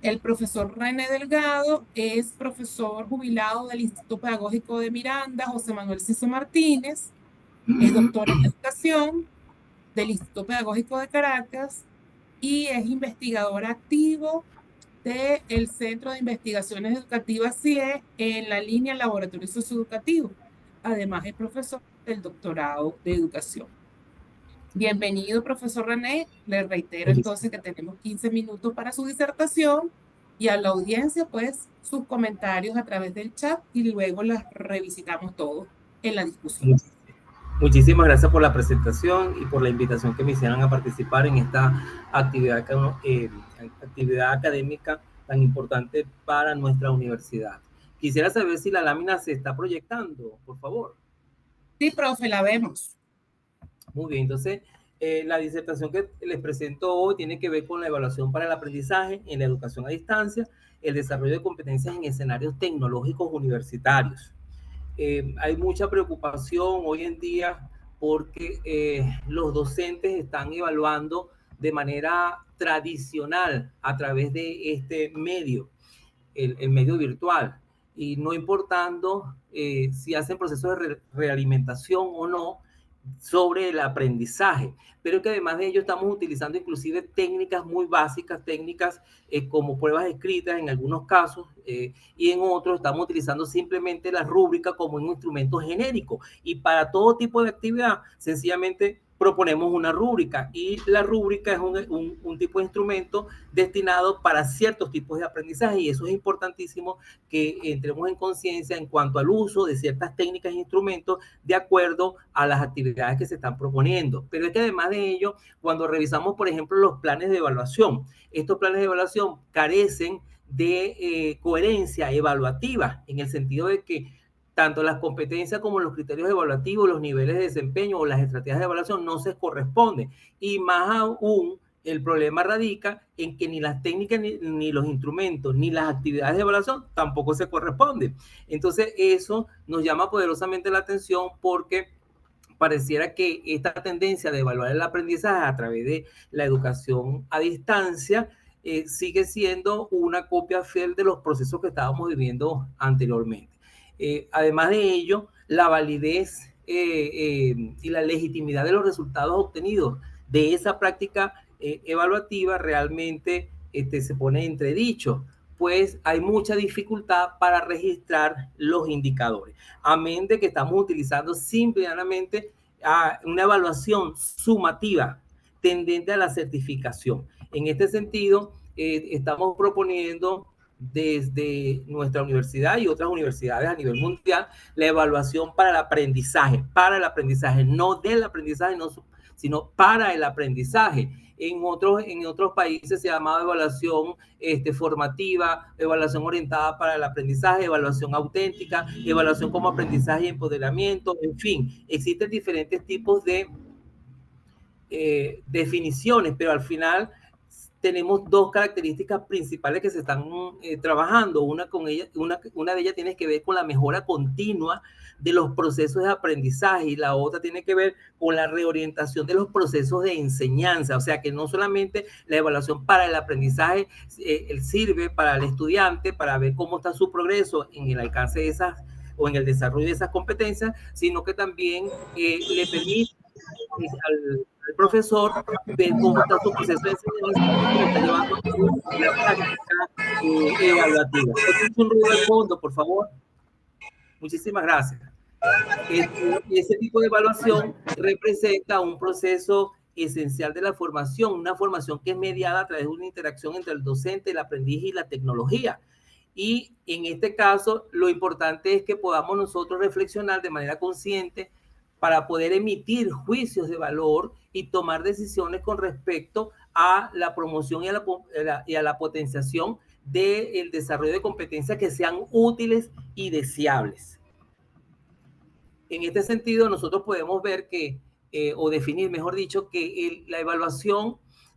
El profesor René Delgado es profesor jubilado del Instituto Pedagógico de Miranda, José Manuel Ciso Martínez, es doctor en educación del Instituto Pedagógico de Caracas y es investigador activo del Centro de Investigaciones Educativas CIE en la línea Laboratorio Socioeducativo. Además, es profesor del doctorado de educación. Bienvenido, profesor René. Le reitero entonces que tenemos 15 minutos para su disertación y a la audiencia, pues, sus comentarios a través del chat y luego las revisitamos todos en la discusión. Muchísimas gracias por la presentación y por la invitación que me hicieron a participar en esta actividad académica tan importante para nuestra universidad. Quisiera saber si la lámina se está proyectando, por favor. Sí, profe, la vemos. Muy bien, entonces la disertación que les presento hoy tiene que ver con la evaluación para el aprendizaje en la educación a distancia, el desarrollo de competencias en escenarios tecnológicos universitarios. Hay mucha preocupación hoy en día porque los docentes están evaluando de manera tradicional a través de este medio, el medio virtual, y no importando si hacen procesos de realimentación o no sobre el aprendizaje, pero que además de ello estamos utilizando inclusive técnicas muy básicas, técnicas como pruebas escritas en algunos casos, y en otros estamos utilizando simplemente la rúbrica como un instrumento genérico, y para todo tipo de actividad sencillamente proponemos una rúbrica, y la rúbrica es un tipo de instrumento destinado para ciertos tipos de aprendizaje, y eso es importantísimo que entremos en conciencia en cuanto al uso de ciertas técnicas e instrumentos de acuerdo a las actividades que se están proponiendo. Pero es que además de ello, cuando revisamos, por ejemplo, los planes de evaluación, estos planes de evaluación carecen de coherencia evaluativa, en el sentido de que tanto las competencias como los criterios evaluativos, los niveles de desempeño o las estrategias de evaluación no se corresponden. Y más aún, el problema radica en que ni las técnicas, ni los instrumentos, ni las actividades de evaluación tampoco se corresponden. Entonces, eso nos llama poderosamente la atención, porque pareciera que esta tendencia de evaluar el aprendizaje a través de la educación a distancia sigue siendo una copia fiel de los procesos que estábamos viviendo anteriormente. Además de ello, la validez y la legitimidad de los resultados obtenidos de esa práctica evaluativa realmente se pone en entredicho, pues hay mucha dificultad para registrar los indicadores. Amén de que estamos utilizando simplemente una evaluación sumativa tendente a la certificación. En este sentido, estamos proponiendo desde nuestra universidad y otras universidades a nivel mundial la evaluación para el aprendizaje, no del aprendizaje, no, sino para el aprendizaje. En otros países se ha llamado evaluación formativa, evaluación orientada para el aprendizaje, evaluación auténtica, evaluación como aprendizaje y empoderamiento, en fin, existen diferentes tipos de definiciones, pero al final tenemos dos características principales que se están trabajando. Una de ellas tiene que ver con la mejora continua de los procesos de aprendizaje, y la otra tiene que ver con la reorientación de los procesos de enseñanza. O sea, que no solamente la evaluación para el aprendizaje sirve para el estudiante para ver cómo está su progreso en el alcance de esas o en el desarrollo de esas competencias, sino que también le permite al profesor ver cómo está su proceso de enseñanza y está llevando la práctica evaluativa. Es un ruido de fondo, por favor. Muchísimas gracias. Ese tipo de evaluación representa un proceso esencial de la formación, una formación que es mediada a través de una interacción entre el docente, el aprendiz y la tecnología. Y en este caso, lo importante es que podamos nosotros reflexionar de manera consciente para poder emitir juicios de valor y tomar decisiones con respecto a la promoción y a la potenciación del desarrollo de competencias que sean útiles y deseables. En este sentido, nosotros podemos ver que, o definir, mejor dicho, que la evaluación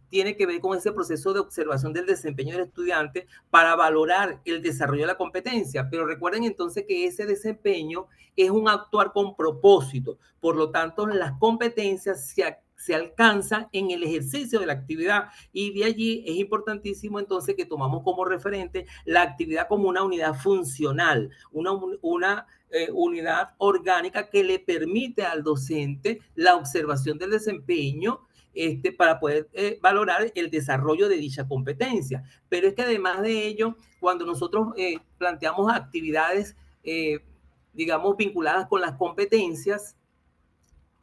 tiene que ver con ese proceso de observación del desempeño del estudiante para valorar el desarrollo de la competencia. Pero recuerden entonces que ese desempeño es un actuar con propósito. Por lo tanto, las competencias se alcanzan en el ejercicio de la actividad, y de allí es importantísimo entonces que tomamos como referente la actividad como una unidad funcional, una unidad orgánica que le permite al docente la observación del desempeño para poder valorar el desarrollo de dicha competencia. Pero es que además de ello, cuando nosotros planteamos actividades, digamos, vinculadas con las competencias,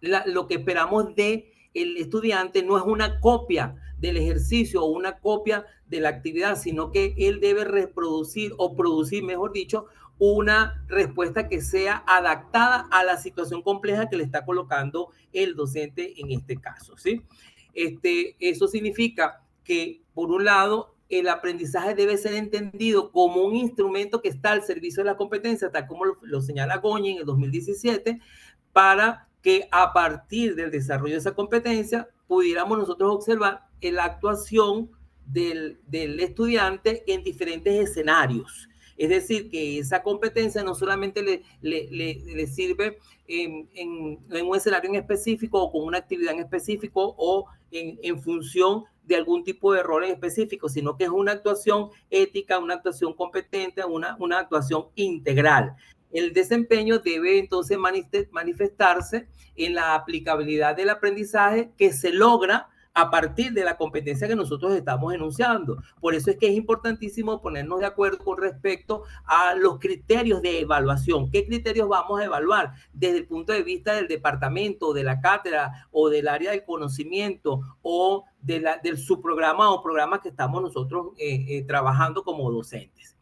lo que esperamos de el estudiante no es una copia del ejercicio o una copia de la actividad, sino que él debe reproducir o producir, mejor dicho, una respuesta que sea adaptada a la situación compleja que le está colocando el docente en este caso, ¿sí? Eso significa que, por un lado, el aprendizaje debe ser entendido como un instrumento que está al servicio de la competencia, tal como lo señala Goñi en el 2017, para que a partir del desarrollo de esa competencia pudiéramos nosotros observar la actuación del estudiante en diferentes escenarios. Es decir, que esa competencia no solamente le sirve en un escenario en específico o con una actividad en específico o en función de algún tipo de rol en específico, sino que es una actuación ética, una actuación competente, una actuación integral. El desempeño debe entonces manifestarse en la aplicabilidad del aprendizaje que se logra a partir de la competencia que nosotros estamos enunciando. Por eso es que es importantísimo ponernos de acuerdo con respecto a los criterios de evaluación. ¿Qué criterios vamos a evaluar desde el punto de vista del departamento, de la cátedra o del área del conocimiento o del subprograma o programa que estamos nosotros trabajando como docentes?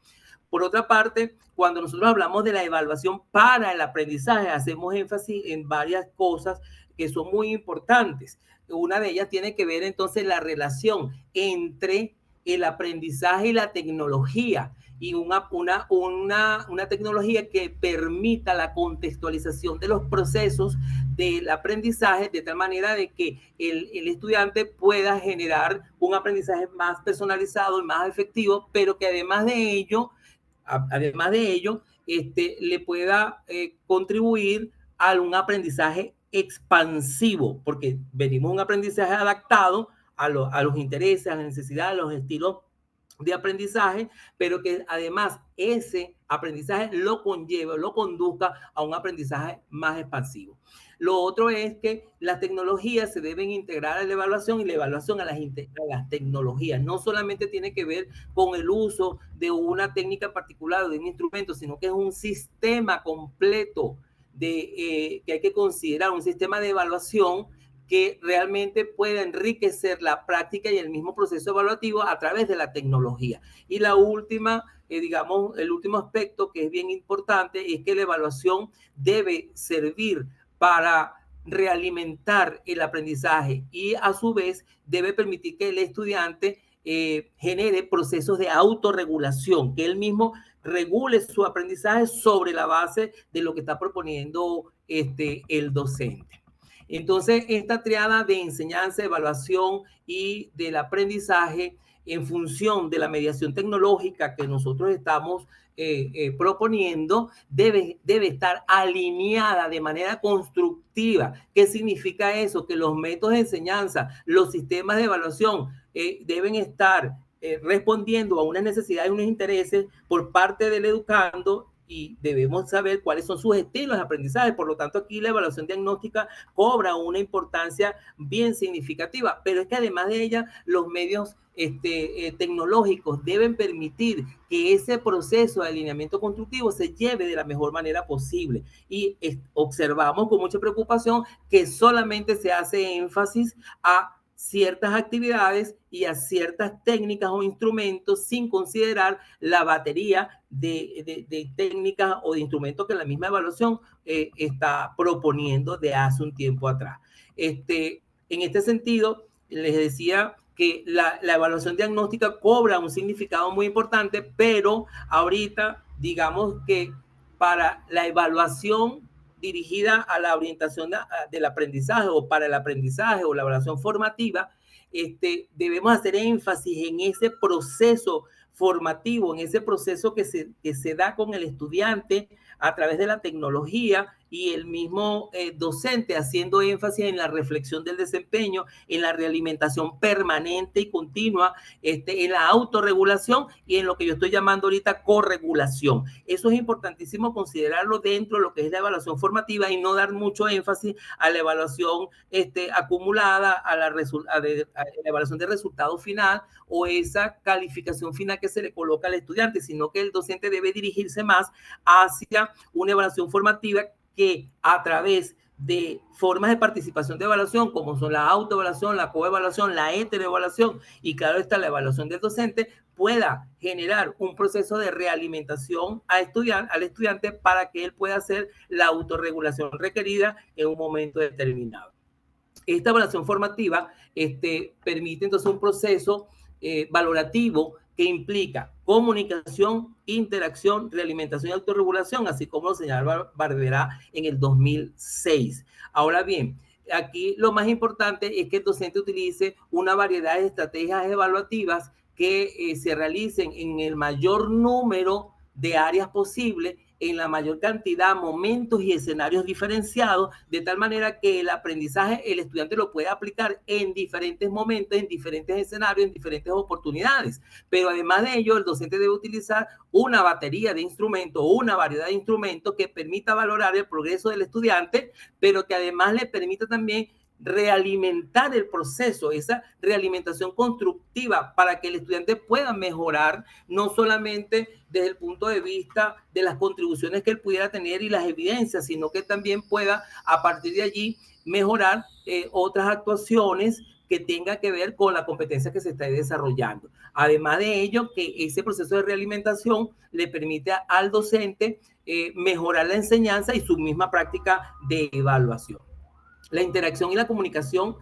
Por otra parte, cuando nosotros hablamos de la evaluación para el aprendizaje, hacemos énfasis en varias cosas que son muy importantes. Una de ellas tiene que ver entonces la relación entre el aprendizaje y la tecnología, y una tecnología que permita la contextualización de los procesos del aprendizaje de tal manera de que el estudiante pueda generar un aprendizaje más personalizado y más efectivo, pero que además de ello le pueda contribuir a un aprendizaje expansivo, porque venimos un aprendizaje adaptado a los intereses, a las necesidades, a los estilos de aprendizaje, pero que además ese aprendizaje lo conlleva, lo conduzca a un aprendizaje más expansivo. Lo otro es que las tecnologías se deben integrar a la evaluación y la evaluación a las tecnologías. No solamente tiene que ver con el uso de una técnica particular o de un instrumento, sino que es un sistema completo que hay que considerar, un sistema de evaluación que realmente pueda enriquecer la práctica y el mismo proceso evaluativo a través de la tecnología. Y la última, el último aspecto que es bien importante es que la evaluación debe servir para realimentar el aprendizaje y a su vez debe permitir que el estudiante genere procesos de autorregulación, que él mismo regule su aprendizaje sobre la base de lo que está proponiendo el docente. Entonces, esta triada de enseñanza, evaluación y del aprendizaje en función de la mediación tecnológica que nosotros estamos proponiendo debe estar alineada de manera constructiva. ¿Qué significa eso? Que los métodos de enseñanza, los sistemas de evaluación deben estar respondiendo a unas necesidades y unos intereses por parte del educando, y debemos saber cuáles son sus estilos de aprendizaje. Por lo tanto, aquí la evaluación diagnóstica cobra una importancia bien significativa, pero es que además de ella, los medios tecnológicos deben permitir que ese proceso de alineamiento constructivo se lleve de la mejor manera posible. Y observamos con mucha preocupación que solamente se hace énfasis a ciertas actividades y a ciertas técnicas o instrumentos sin considerar la batería de técnicas o de instrumentos que la misma evaluación está proponiendo de hace un tiempo atrás. En este sentido, les decía que la evaluación diagnóstica cobra un significado muy importante, pero ahorita digamos que para la evaluación dirigida a la orientación del aprendizaje o para el aprendizaje o la evaluación formativa, debemos hacer énfasis en ese proceso formativo, en ese proceso que se da con el estudiante a través de la tecnología y el mismo docente haciendo énfasis en la reflexión del desempeño, en la realimentación permanente y continua, en la autorregulación y en lo que yo estoy llamando ahorita corregulación. Eso es importantísimo considerarlo dentro de lo que es la evaluación formativa y no dar mucho énfasis a la evaluación acumulada, a la evaluación de resultado final o esa calificación final que se le coloca al estudiante, sino que el docente debe dirigirse más hacia una evaluación formativa que a través de formas de participación de evaluación, como son la autoevaluación, la coevaluación, la heteroevaluación y claro está la evaluación del docente, pueda generar un proceso de realimentación al estudiante para que él pueda hacer la autorregulación requerida en un momento determinado. Esta evaluación formativa permite entonces un proceso valorativo que implica comunicación, interacción, realimentación y autorregulación, así como lo señalaba Barberá en el 2006. Ahora bien, aquí lo más importante es que el docente utilice una variedad de estrategias evaluativas que se realicen en el mayor número de áreas posible, en la mayor cantidad, momentos y escenarios diferenciados, de tal manera que el aprendizaje, el estudiante lo puede aplicar en diferentes momentos, en diferentes escenarios, en diferentes oportunidades. Pero además de ello, el docente debe utilizar una batería de instrumentos o una variedad de instrumentos que permita valorar el progreso del estudiante, pero que además le permita también realimentar el proceso, esa realimentación constructiva para que el estudiante pueda mejorar, no solamente desde el punto de vista de las contribuciones que él pudiera tener y las evidencias, sino que también pueda a partir de allí mejorar otras actuaciones que tenga que ver con la competencia que se está desarrollando. Además de ello, que ese proceso de realimentación le permite al docente mejorar la enseñanza y su misma práctica de evaluación. La interacción y la comunicación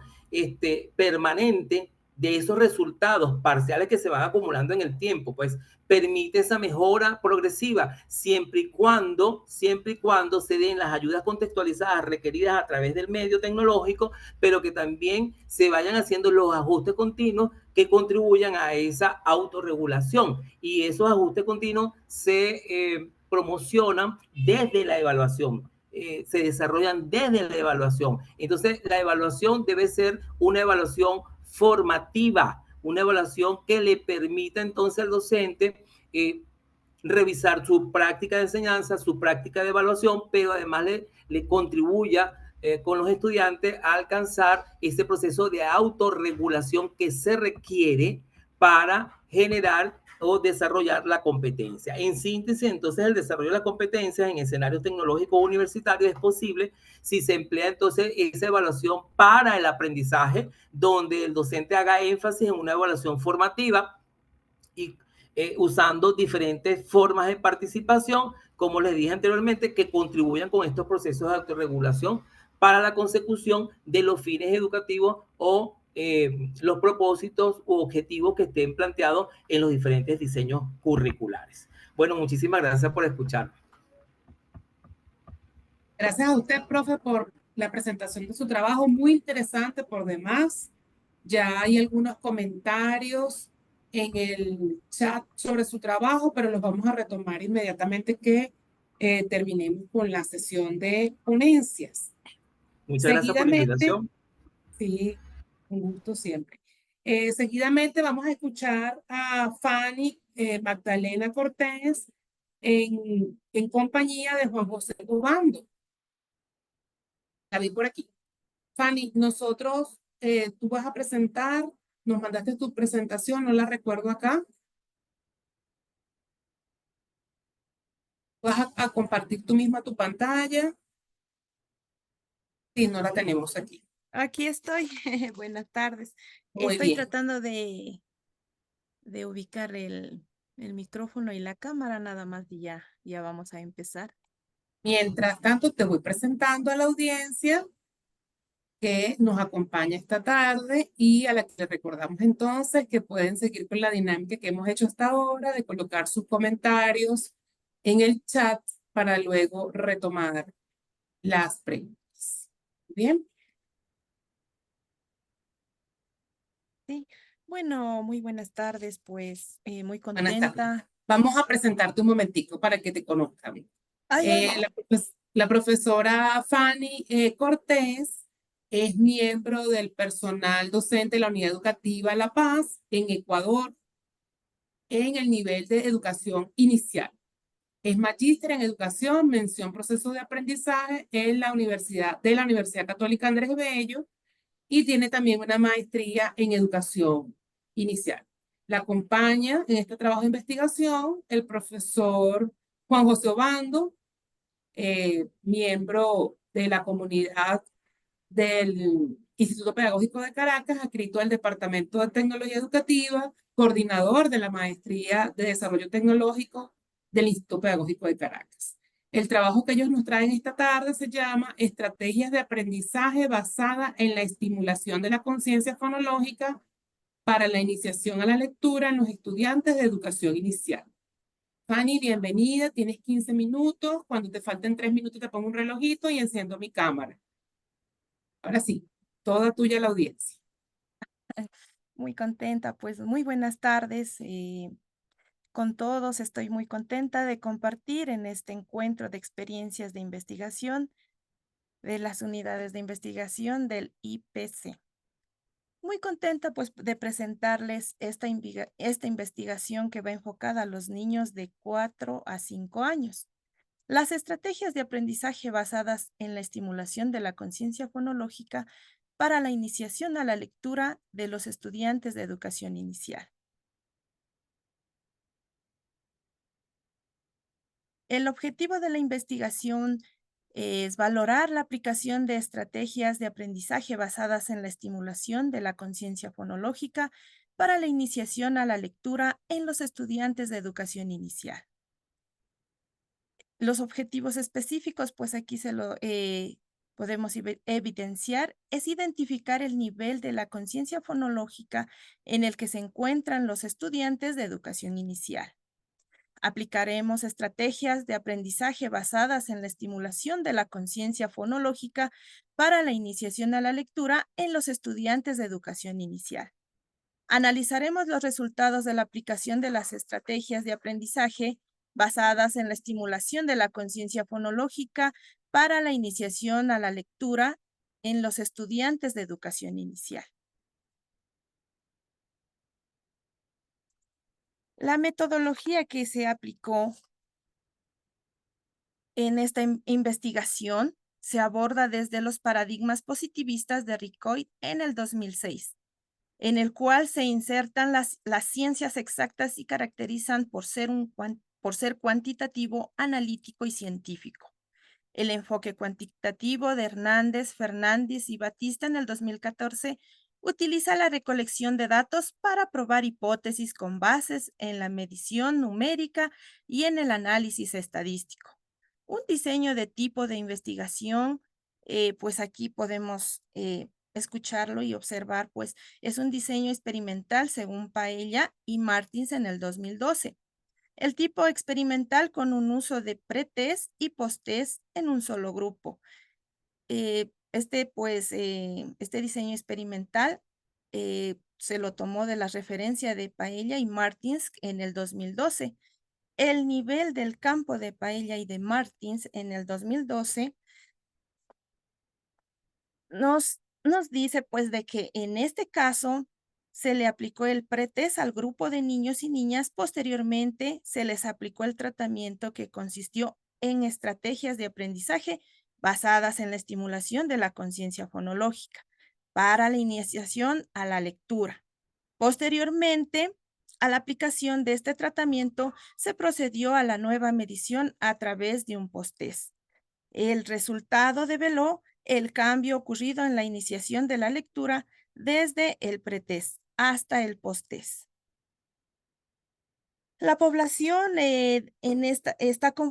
permanente de esos resultados parciales que se van acumulando en el tiempo, pues permite esa mejora progresiva siempre y cuando se den las ayudas contextualizadas requeridas a través del medio tecnológico, pero que también se vayan haciendo los ajustes continuos que contribuyan a esa autorregulación, y esos ajustes continuos se promocionan desde la evaluación. Se desarrollan desde la evaluación. Entonces, la evaluación debe ser una evaluación formativa, una evaluación que le permita entonces al docente revisar su práctica de enseñanza, su práctica de evaluación, pero además le contribuya con los estudiantes a alcanzar ese proceso de autorregulación que se requiere para generar o desarrollar la competencia. En síntesis, entonces, el desarrollo de la competencia en escenarios tecnológicos universitarios es posible si se emplea entonces esa evaluación para el aprendizaje, donde el docente haga énfasis en una evaluación formativa y usando diferentes formas de participación, como les dije anteriormente, que contribuyan con estos procesos de autorregulación para la consecución de los fines educativos o los propósitos u objetivos que estén planteados en los diferentes diseños curriculares. Bueno, muchísimas gracias por escuchar. Gracias a usted, profe, por la presentación de su trabajo, muy interesante por demás. Ya hay algunos comentarios en el chat sobre su trabajo, pero los vamos a retomar inmediatamente que terminemos con la sesión de ponencias. Muchas gracias por la invitación. Sí, un gusto siempre. Seguidamente vamos a escuchar a Fanny Magdalena Cortés en compañía de Juan José Obando. La vi por aquí. Fanny, nosotros, tú vas a presentar, nos mandaste tu presentación, no la recuerdo acá. ¿Vas a compartir tú misma tu pantalla? Sí, no la tenemos aquí. Aquí estoy. Buenas tardes. Muy Estoy bien. tratando de ubicar el micrófono y la cámara nada más y ya vamos a empezar. Mientras tanto, te voy presentando a la audiencia que nos acompaña esta tarde y a la que le recordamos entonces que pueden seguir con la dinámica que hemos hecho hasta ahora de colocar sus comentarios en el chat para luego retomar las preguntas. Bien. Sí. Bueno, muy buenas tardes, pues muy Buenas tardes. contenta. Vamos a presentarte un momentico para que te conozcan. Ay, La profesora Fanny Cortés es miembro del personal docente de la Unidad Educativa La Paz en Ecuador en el nivel de educación inicial. Es magíster en educación, mención proceso de aprendizaje en la Universidad Católica Andrés Bello y tiene también una maestría en educación inicial. La acompaña en este trabajo de investigación el profesor Juan José Obando, miembro de la comunidad del Instituto Pedagógico de Caracas, adscrito al Departamento de Tecnología Educativa, coordinador de la Maestría de Desarrollo Tecnológico del Instituto Pedagógico de Caracas. El trabajo que ellos nos traen esta tarde se llama Estrategias de aprendizaje basada en la estimulación de la conciencia fonológica para la iniciación a la lectura en los estudiantes de educación inicial. Fanny, bienvenida, tienes 15 minutos. Cuando te falten 3 minutos te pongo un relojito y enciendo mi cámara. Ahora sí, toda tuya la audiencia. muy contenta, pues muy buenas tardes. Con todos estoy muy contenta de compartir en este encuentro de experiencias de investigación de las unidades de investigación del IPC. Muy contenta pues de presentarles esta investigación que va enfocada a los niños de 4 a 5 años. Las estrategias de aprendizaje basadas en la estimulación de la conciencia fonológica para la iniciación a la lectura de los estudiantes de educación inicial. El objetivo de la investigación es valorar la aplicación de estrategias de aprendizaje basadas en la estimulación de la conciencia fonológica para la iniciación a la lectura en los estudiantes de educación inicial. Los objetivos específicos, pues aquí podemos evidenciar, es identificar el nivel de la conciencia fonológica en el que se encuentran los estudiantes de educación inicial. Aplicaremos estrategias de aprendizaje basadas en la estimulación de la conciencia fonológica para la iniciación a la lectura en los estudiantes de educación inicial. Analizaremos los resultados de la aplicación de las estrategias de aprendizaje basadas en la estimulación de la conciencia fonológica para la iniciación a la lectura en los estudiantes de educación inicial. La metodología que se aplicó en esta investigación se aborda desde los paradigmas positivistas de Ricoeur en el 2006, en el cual se insertan las ciencias exactas y caracterizan por ser cuantitativo, analítico y científico. El enfoque cuantitativo de Hernández, Fernández y Batista en el 2014 utiliza la recolección de datos para probar hipótesis con bases en la medición numérica y en el análisis estadístico. Un diseño de tipo de investigación, pues aquí podemos escucharlo y observar, pues es un diseño experimental según Paella y Martins en el 2012. El tipo experimental con un uso de pretest y posttest en un solo grupo. Este diseño experimental se lo tomó de la referencia de Paella y Martins en el 2012. El nivel del campo de Paella y de Martins en el 2012 nos dice pues de que en este caso se le aplicó el pretest al grupo de niños y niñas. Posteriormente se les aplicó el tratamiento que consistió en estrategias de aprendizaje basadas en la estimulación de la conciencia fonológica para la iniciación a la lectura. Posteriormente, a la aplicación de este tratamiento, se procedió a la nueva medición a través de un posttest. El resultado develó el cambio ocurrido en la iniciación de la lectura desde el pretest hasta el posttest. La población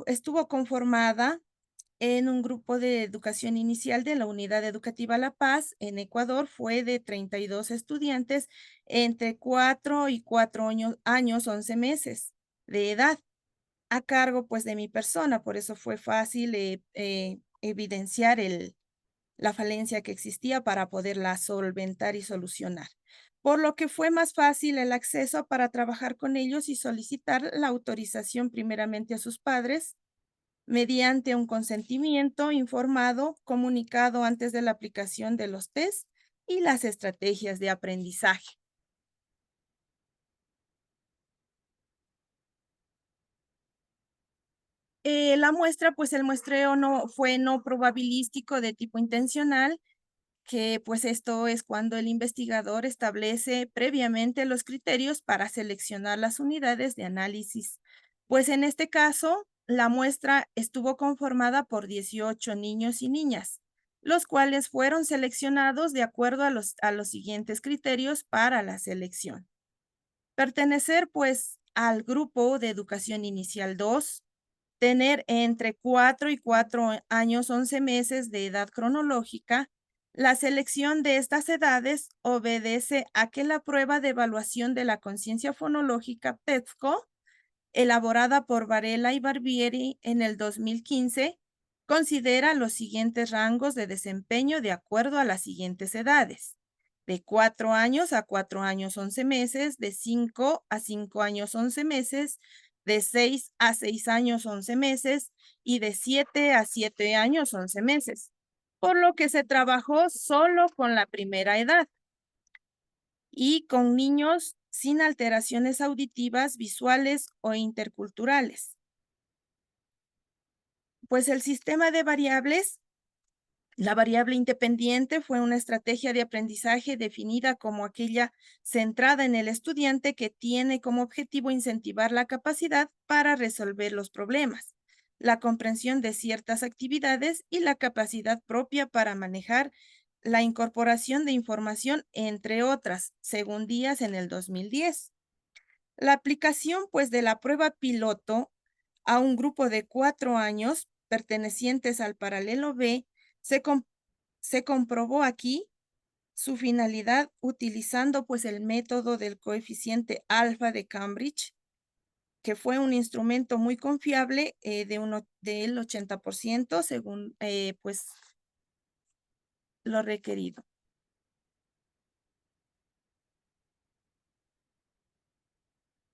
estuvo conformada en un grupo de educación inicial de la Unidad Educativa La Paz en Ecuador. Fue de 32 estudiantes entre 4 y 4 años 11 meses de edad, a cargo pues de mi persona. Por eso fue fácil evidenciar la falencia que existía para poderla solventar y solucionar. Por lo que fue más fácil el acceso para trabajar con ellos y solicitar la autorización primeramente a sus padres mediante un consentimiento informado comunicado antes de la aplicación de los test y las estrategias de aprendizaje. La muestra, pues el muestreo fue no probabilístico de tipo intencional, que pues esto es cuando el investigador establece previamente los criterios para seleccionar las unidades de análisis. Pues en este caso, la muestra estuvo conformada por 18 niños y niñas, los cuales fueron seleccionados de acuerdo a los siguientes criterios para la selección. Pertenecer pues al grupo de educación inicial 2, tener entre 4 y 4 años 11 meses de edad cronológica. La selección de estas edades obedece a que la prueba de evaluación de la conciencia fonológica PETSCO, elaborada por Varela y Barbieri en el 2015, considera los siguientes rangos de desempeño de acuerdo a las siguientes edades: de 4 años a 4 años 11 meses, de 5 a 5 años 11 meses, de 6 a 6 años 11 meses y de 7 a 7 años 11 meses, por lo que se trabajó solo con la primera edad y con niños sin alteraciones auditivas, visuales o interculturales. Pues el sistema de variables La variable independiente fue una estrategia de aprendizaje definida como aquella centrada en el estudiante que tiene como objetivo incentivar la capacidad para resolver los problemas, la comprensión de ciertas actividades y la capacidad propia para manejar la incorporación de información, entre otras, según Díaz en el 2010. La aplicación, pues, de la prueba piloto a un grupo de 4 años pertenecientes al paralelo B se, se comprobó aquí su finalidad utilizando, pues, el método del coeficiente alfa de Cambridge, que fue un instrumento muy confiable del 80% según pues, lo requerido.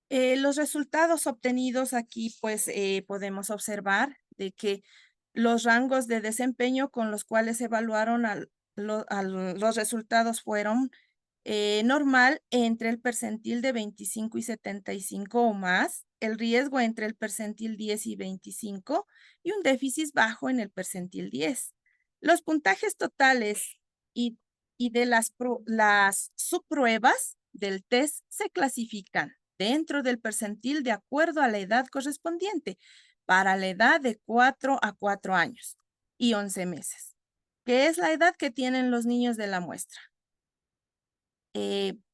Los resultados obtenidos aquí, pues podemos observar de que los rangos de desempeño con los cuales evaluaron los resultados fueron normal entre el percentil de 25 y 75 o más, el riesgo entre el percentil 10 y 25 y un déficit bajo en el percentil 10. Los puntajes totales y, de las subpruebas del test se clasifican dentro del percentil de acuerdo a la edad correspondiente para la edad de 4 a 4 años y 11 meses, que es la edad que tienen los niños de la muestra.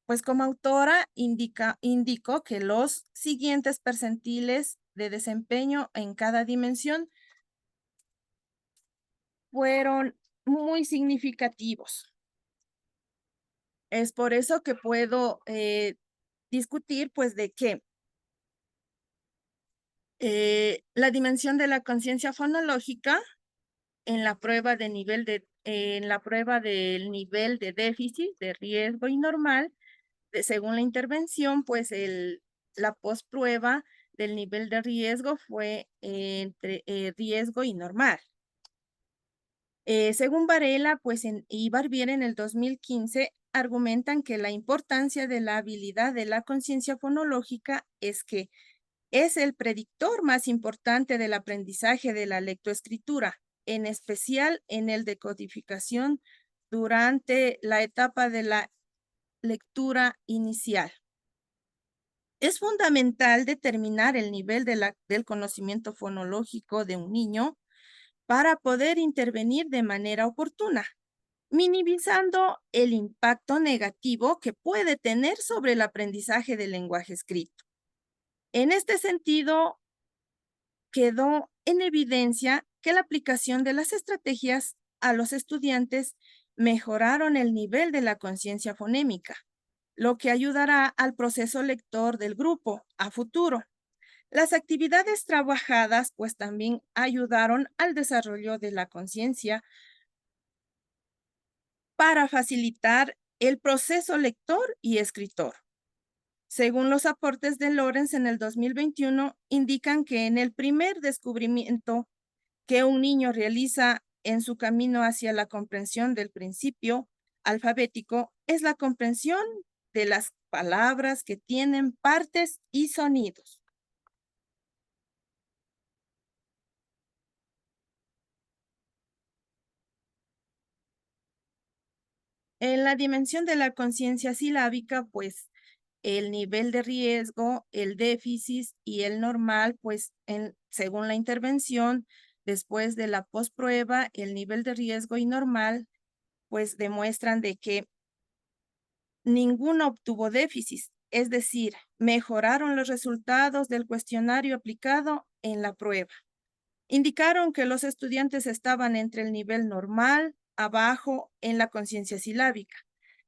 Pues como autora indico que los siguientes percentiles de desempeño en cada dimensión fueron muy significativos. Es por eso que puedo discutir pues de que la dimensión de la conciencia fonológica en la prueba del nivel de déficit, de riesgo y normal, según la intervención, pues la postprueba del nivel de riesgo fue entre riesgo y normal. Según Varela, pues y Barbier en el 2015 argumentan que la importancia de la habilidad de la conciencia fonológica es que es el predictor más importante del aprendizaje de la lectoescritura, en especial en el de codificación durante la etapa de la lectura inicial. Es fundamental determinar el nivel del conocimiento fonológico de un niño para poder intervenir de manera oportuna, minimizando el impacto negativo que puede tener sobre el aprendizaje del lenguaje escrito. En este sentido, quedó en evidencia que la aplicación de las estrategias a los estudiantes mejoraron el nivel de la conciencia fonémica, lo que ayudará al proceso lector del grupo a futuro. Las actividades trabajadas pues también ayudaron al desarrollo de la conciencia para facilitar el proceso lector y escritor. Según los aportes de Lorenz en el 2021, indican que en el primer descubrimiento que un niño realiza en su camino hacia la comprensión del principio alfabético es la comprensión de las palabras que tienen partes y sonidos. En la dimensión de la conciencia silábica, pues el nivel de riesgo, el déficit y el normal, pues según la intervención, después de la postprueba, el nivel de riesgo y normal, pues demuestran de que ninguno obtuvo déficit, es decir, mejoraron los resultados del cuestionario aplicado en la prueba. Indicaron que los estudiantes estaban entre el nivel normal, abajo, en la conciencia silábica.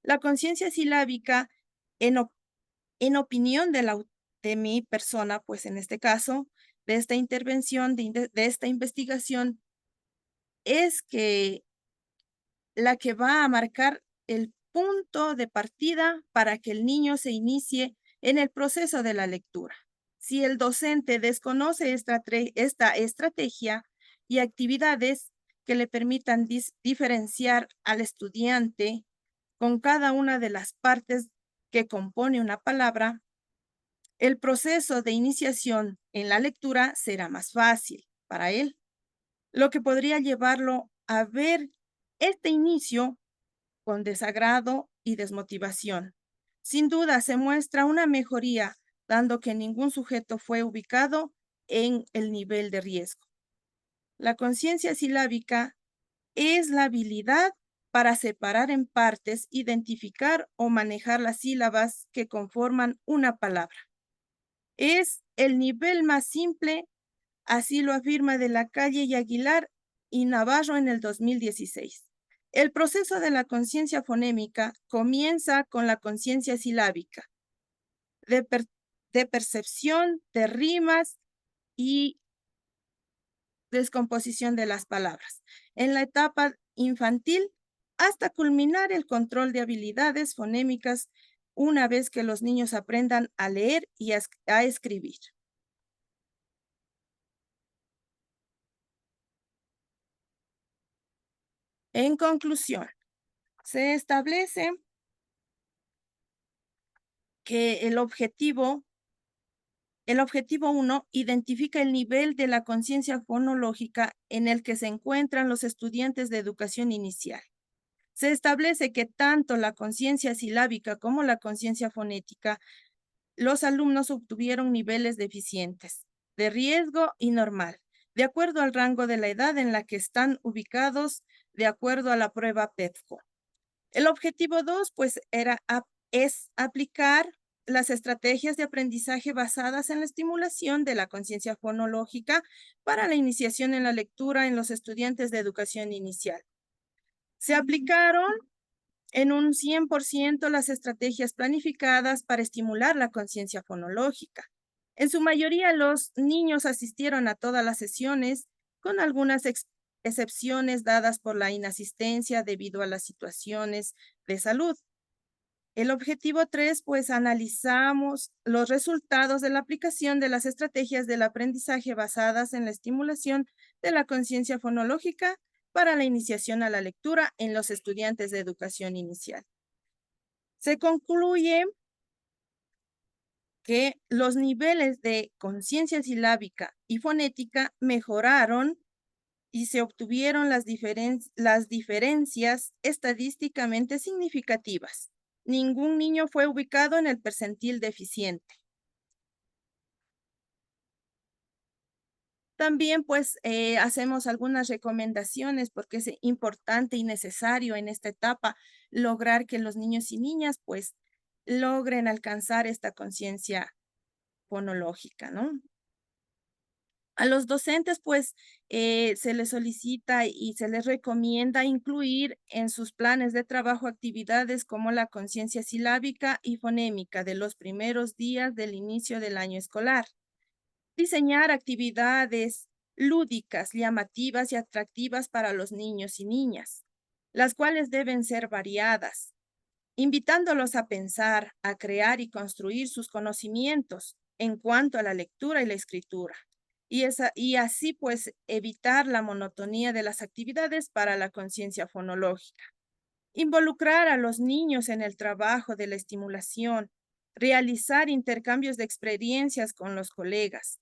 La conciencia silábica, en opinión de mi persona, pues en este caso, de esta intervención, de esta investigación, es que la que va a marcar el punto de partida para que el niño se inicie en el proceso de la lectura. Si el docente desconoce esta estrategia y actividades que le permitan diferenciar al estudiante con cada una de las partes que compone una palabra, el proceso de iniciación en la lectura será más fácil para él, lo que podría llevarlo a ver Este inicio con desagrado y desmotivación. Sin duda se muestra una mejoría, dando que ningún sujeto fue ubicado en el nivel de riesgo. La conciencia silábica es la habilidad para separar en partes, identificar o manejar las sílabas que conforman una palabra. Es el nivel más simple, así lo afirma De la Calle y Aguilar y Navarro en el 2016. El proceso de la conciencia fonémica comienza con la conciencia silábica, de percepción, de rimas y descomposición de las palabras. En la etapa infantil, hasta culminar el control de habilidades fonémicas una vez que los niños aprendan a leer y a escribir. En conclusión, se establece que el objetivo 1 identifica el nivel de la conciencia fonológica en el que se encuentran los estudiantes de educación inicial. Se establece que tanto la conciencia silábica como la conciencia fonética, los alumnos obtuvieron niveles deficientes, de riesgo y normal, de acuerdo al rango de la edad en la que están ubicados, de acuerdo a la prueba PEPFO. El objetivo 2, pues, es aplicar las estrategias de aprendizaje basadas en la estimulación de la conciencia fonológica para la iniciación en la lectura en los estudiantes de educación inicial. Se aplicaron en un 100% las estrategias planificadas para estimular la conciencia fonológica. En su mayoría, los niños asistieron a todas las sesiones, con algunas excepciones dadas por la inasistencia debido a las situaciones de salud. El objetivo 3, pues analizamos los resultados de la aplicación de las estrategias del aprendizaje basadas en la estimulación de la conciencia fonológica para la iniciación a la lectura en los estudiantes de educación inicial. Se concluye que los niveles de conciencia silábica y fonética mejoraron y se obtuvieron las diferencias estadísticamente significativas. Ningún niño fue ubicado en el percentil deficiente. También, pues, hacemos algunas recomendaciones porque es importante y necesario en esta etapa lograr que los niños y niñas, pues, logren alcanzar esta conciencia fonológica, ¿no? A los docentes, pues, se les solicita y se les recomienda incluir en sus planes de trabajo actividades como la conciencia silábica y fonémica de los primeros días del inicio del año escolar. Diseñar actividades lúdicas, llamativas y atractivas para los niños y niñas, las cuales deben ser variadas, invitándolos a pensar, a crear y construir sus conocimientos en cuanto a la lectura y la escritura. Y así pues evitar la monotonía de las actividades para la conciencia fonológica. Involucrar a los niños en el trabajo de la estimulación, realizar intercambios de experiencias con los colegas.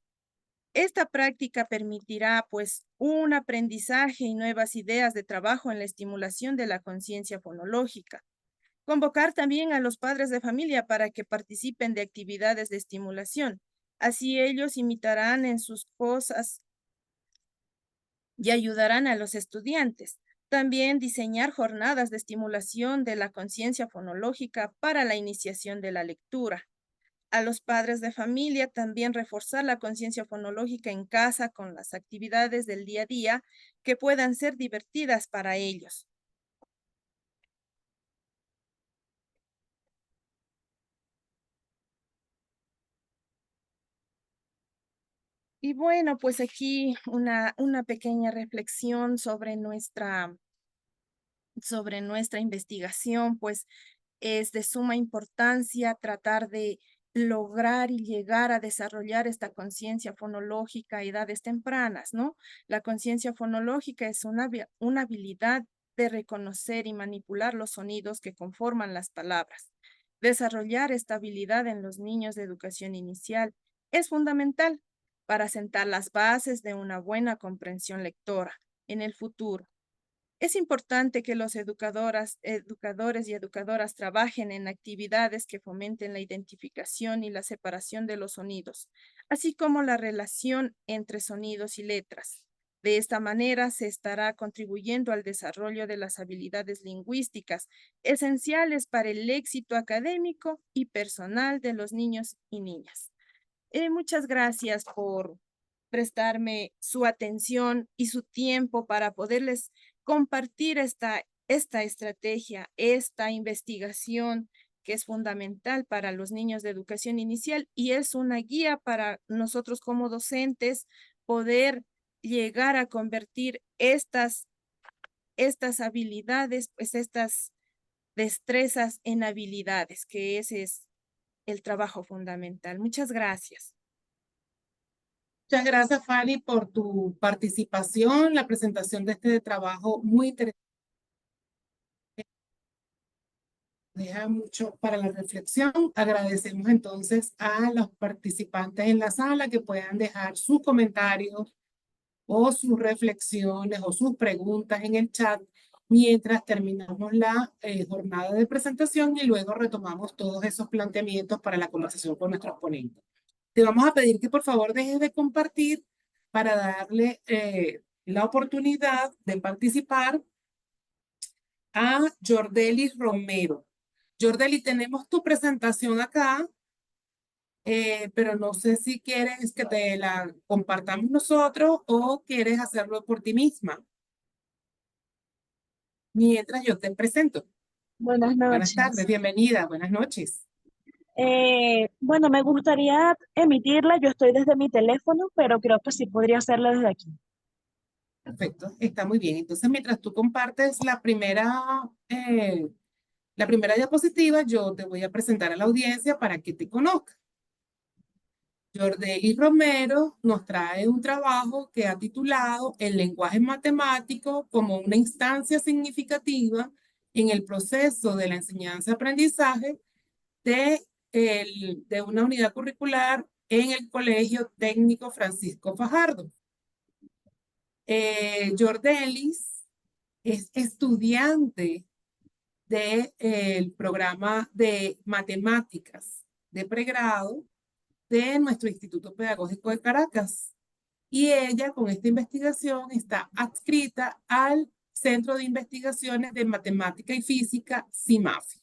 Esta práctica permitirá pues un aprendizaje y nuevas ideas de trabajo en la estimulación de la conciencia fonológica. Convocar también a los padres de familia para que participen de actividades de estimulación. Así ellos imitarán en sus cosas y ayudarán a los estudiantes. También diseñar jornadas de estimulación de la conciencia fonológica para la iniciación de la lectura. A los padres de familia también reforzar la conciencia fonológica en casa con las actividades del día a día que puedan ser divertidas para ellos. Y bueno, pues aquí una pequeña reflexión sobre nuestra investigación, pues es de suma importancia tratar de lograr y llegar a desarrollar esta conciencia fonológica a edades tempranas, ¿no? La conciencia fonológica es una habilidad de reconocer y manipular los sonidos que conforman las palabras. Desarrollar esta habilidad en los niños de educación inicial es fundamental para sentar las bases de una buena comprensión lectora en el futuro. Es importante que los educadores y educadoras trabajen en actividades que fomenten la identificación y la separación de los sonidos, así como la relación entre sonidos y letras. De esta manera se estará contribuyendo al desarrollo de las habilidades lingüísticas esenciales para el éxito académico y personal de los niños y niñas. Muchas gracias por prestarme su atención y su tiempo para poderles compartir esta estrategia, esta investigación que es fundamental para los niños de educación inicial y es una guía para nosotros como docentes poder llegar a convertir estas habilidades, pues estas destrezas en habilidades, que ese es el trabajo fundamental. Muchas gracias. Muchas gracias, Fanny, por tu participación, la presentación de este trabajo muy interesante. Deja mucho para la reflexión. Agradecemos entonces a los participantes en la sala que puedan dejar sus comentarios o sus reflexiones o sus preguntas en el chat mientras terminamos la jornada de presentación y luego retomamos todos esos planteamientos para la conversación con nuestros ponentes. Te vamos a pedir que por favor dejes de compartir para darle la oportunidad de participar a Jordelis Romero. Jordeli, tenemos tu presentación acá, pero no sé si quieres que te la compartamos nosotros o quieres hacerlo por ti misma. Mientras yo te presento. Buenas Buenas noches. tardes, bienvenida, buenas noches. Bueno, me gustaría emitirla. Yo estoy desde mi teléfono, pero creo que sí podría hacerlo desde aquí. Perfecto, está muy bien. Entonces, mientras tú compartes la primera diapositiva, yo te voy a presentar a la audiencia para que te conozca. Jordelis Romero nos trae un trabajo que ha titulado El lenguaje matemático como una instancia significativa en el proceso de la enseñanza-aprendizaje de una unidad curricular en el Colegio Técnico Francisco Fajardo. Jordelis es estudiante del programa de matemáticas de pregrado de nuestro Instituto Pedagógico de Caracas. Y ella con esta investigación está adscrita al Centro de Investigaciones de Matemática y Física, CIMAFI.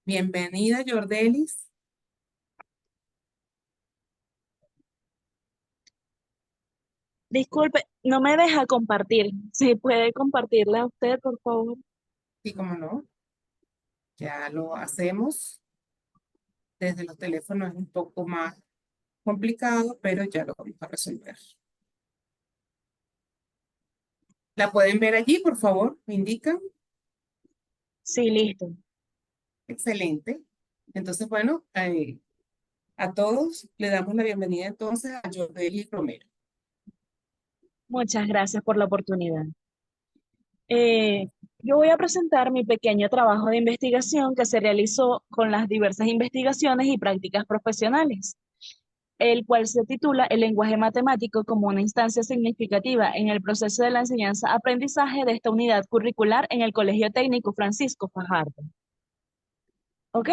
Bienvenida, Jordelis. Disculpe, no me deja compartir. ¿Sí puede compartirla a usted, por favor? Sí, cómo no. Ya lo hacemos. Desde los teléfonos es un poco más complicado, pero ya lo vamos a resolver. ¿La pueden ver allí, por favor? ¿Me indican? Sí, listo. Excelente. Entonces, bueno, a todos le damos la bienvenida entonces a Jordelis Romero. Muchas gracias por la oportunidad. Yo voy a presentar mi pequeño trabajo de investigación que se realizó con las diversas investigaciones y prácticas profesionales, el cual se titula El lenguaje matemático como una instancia significativa en el proceso de la enseñanza-aprendizaje de esta unidad curricular en el Colegio Técnico Francisco Fajardo. ¿Ok?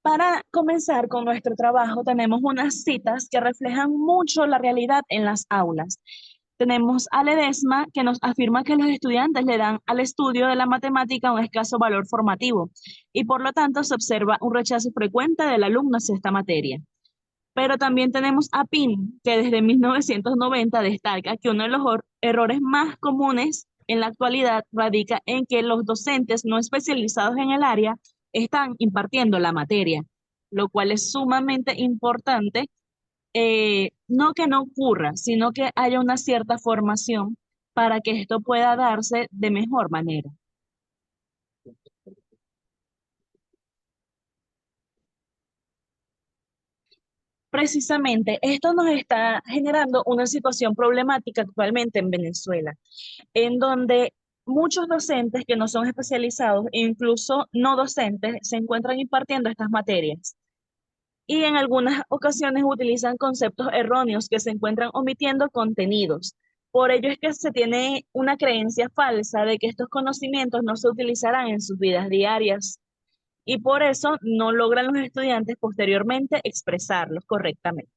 Para comenzar con nuestro trabajo, tenemos unas citas que reflejan mucho la realidad en las aulas. Tenemos a Ledesma, que nos afirma que los estudiantes le dan al estudio de la matemática un escaso valor formativo y por lo tanto se observa un rechazo frecuente del alumno hacia esta materia. Pero también tenemos a Pin, que desde 1990 destaca que uno de los errores más comunes en la actualidad radica en que los docentes no especializados en el área están impartiendo la materia, lo cual es sumamente importante, no que no ocurra, sino que haya una cierta formación para que esto pueda darse de mejor manera. Precisamente, esto nos está generando una situación problemática actualmente en Venezuela, en donde muchos docentes que no son especializados, e incluso no docentes, se encuentran impartiendo estas materias. Y en algunas ocasiones utilizan conceptos erróneos que se encuentran omitiendo contenidos. Por ello es que se tiene una creencia falsa de que estos conocimientos no se utilizarán en sus vidas diarias y por eso no logran los estudiantes posteriormente expresarlos correctamente.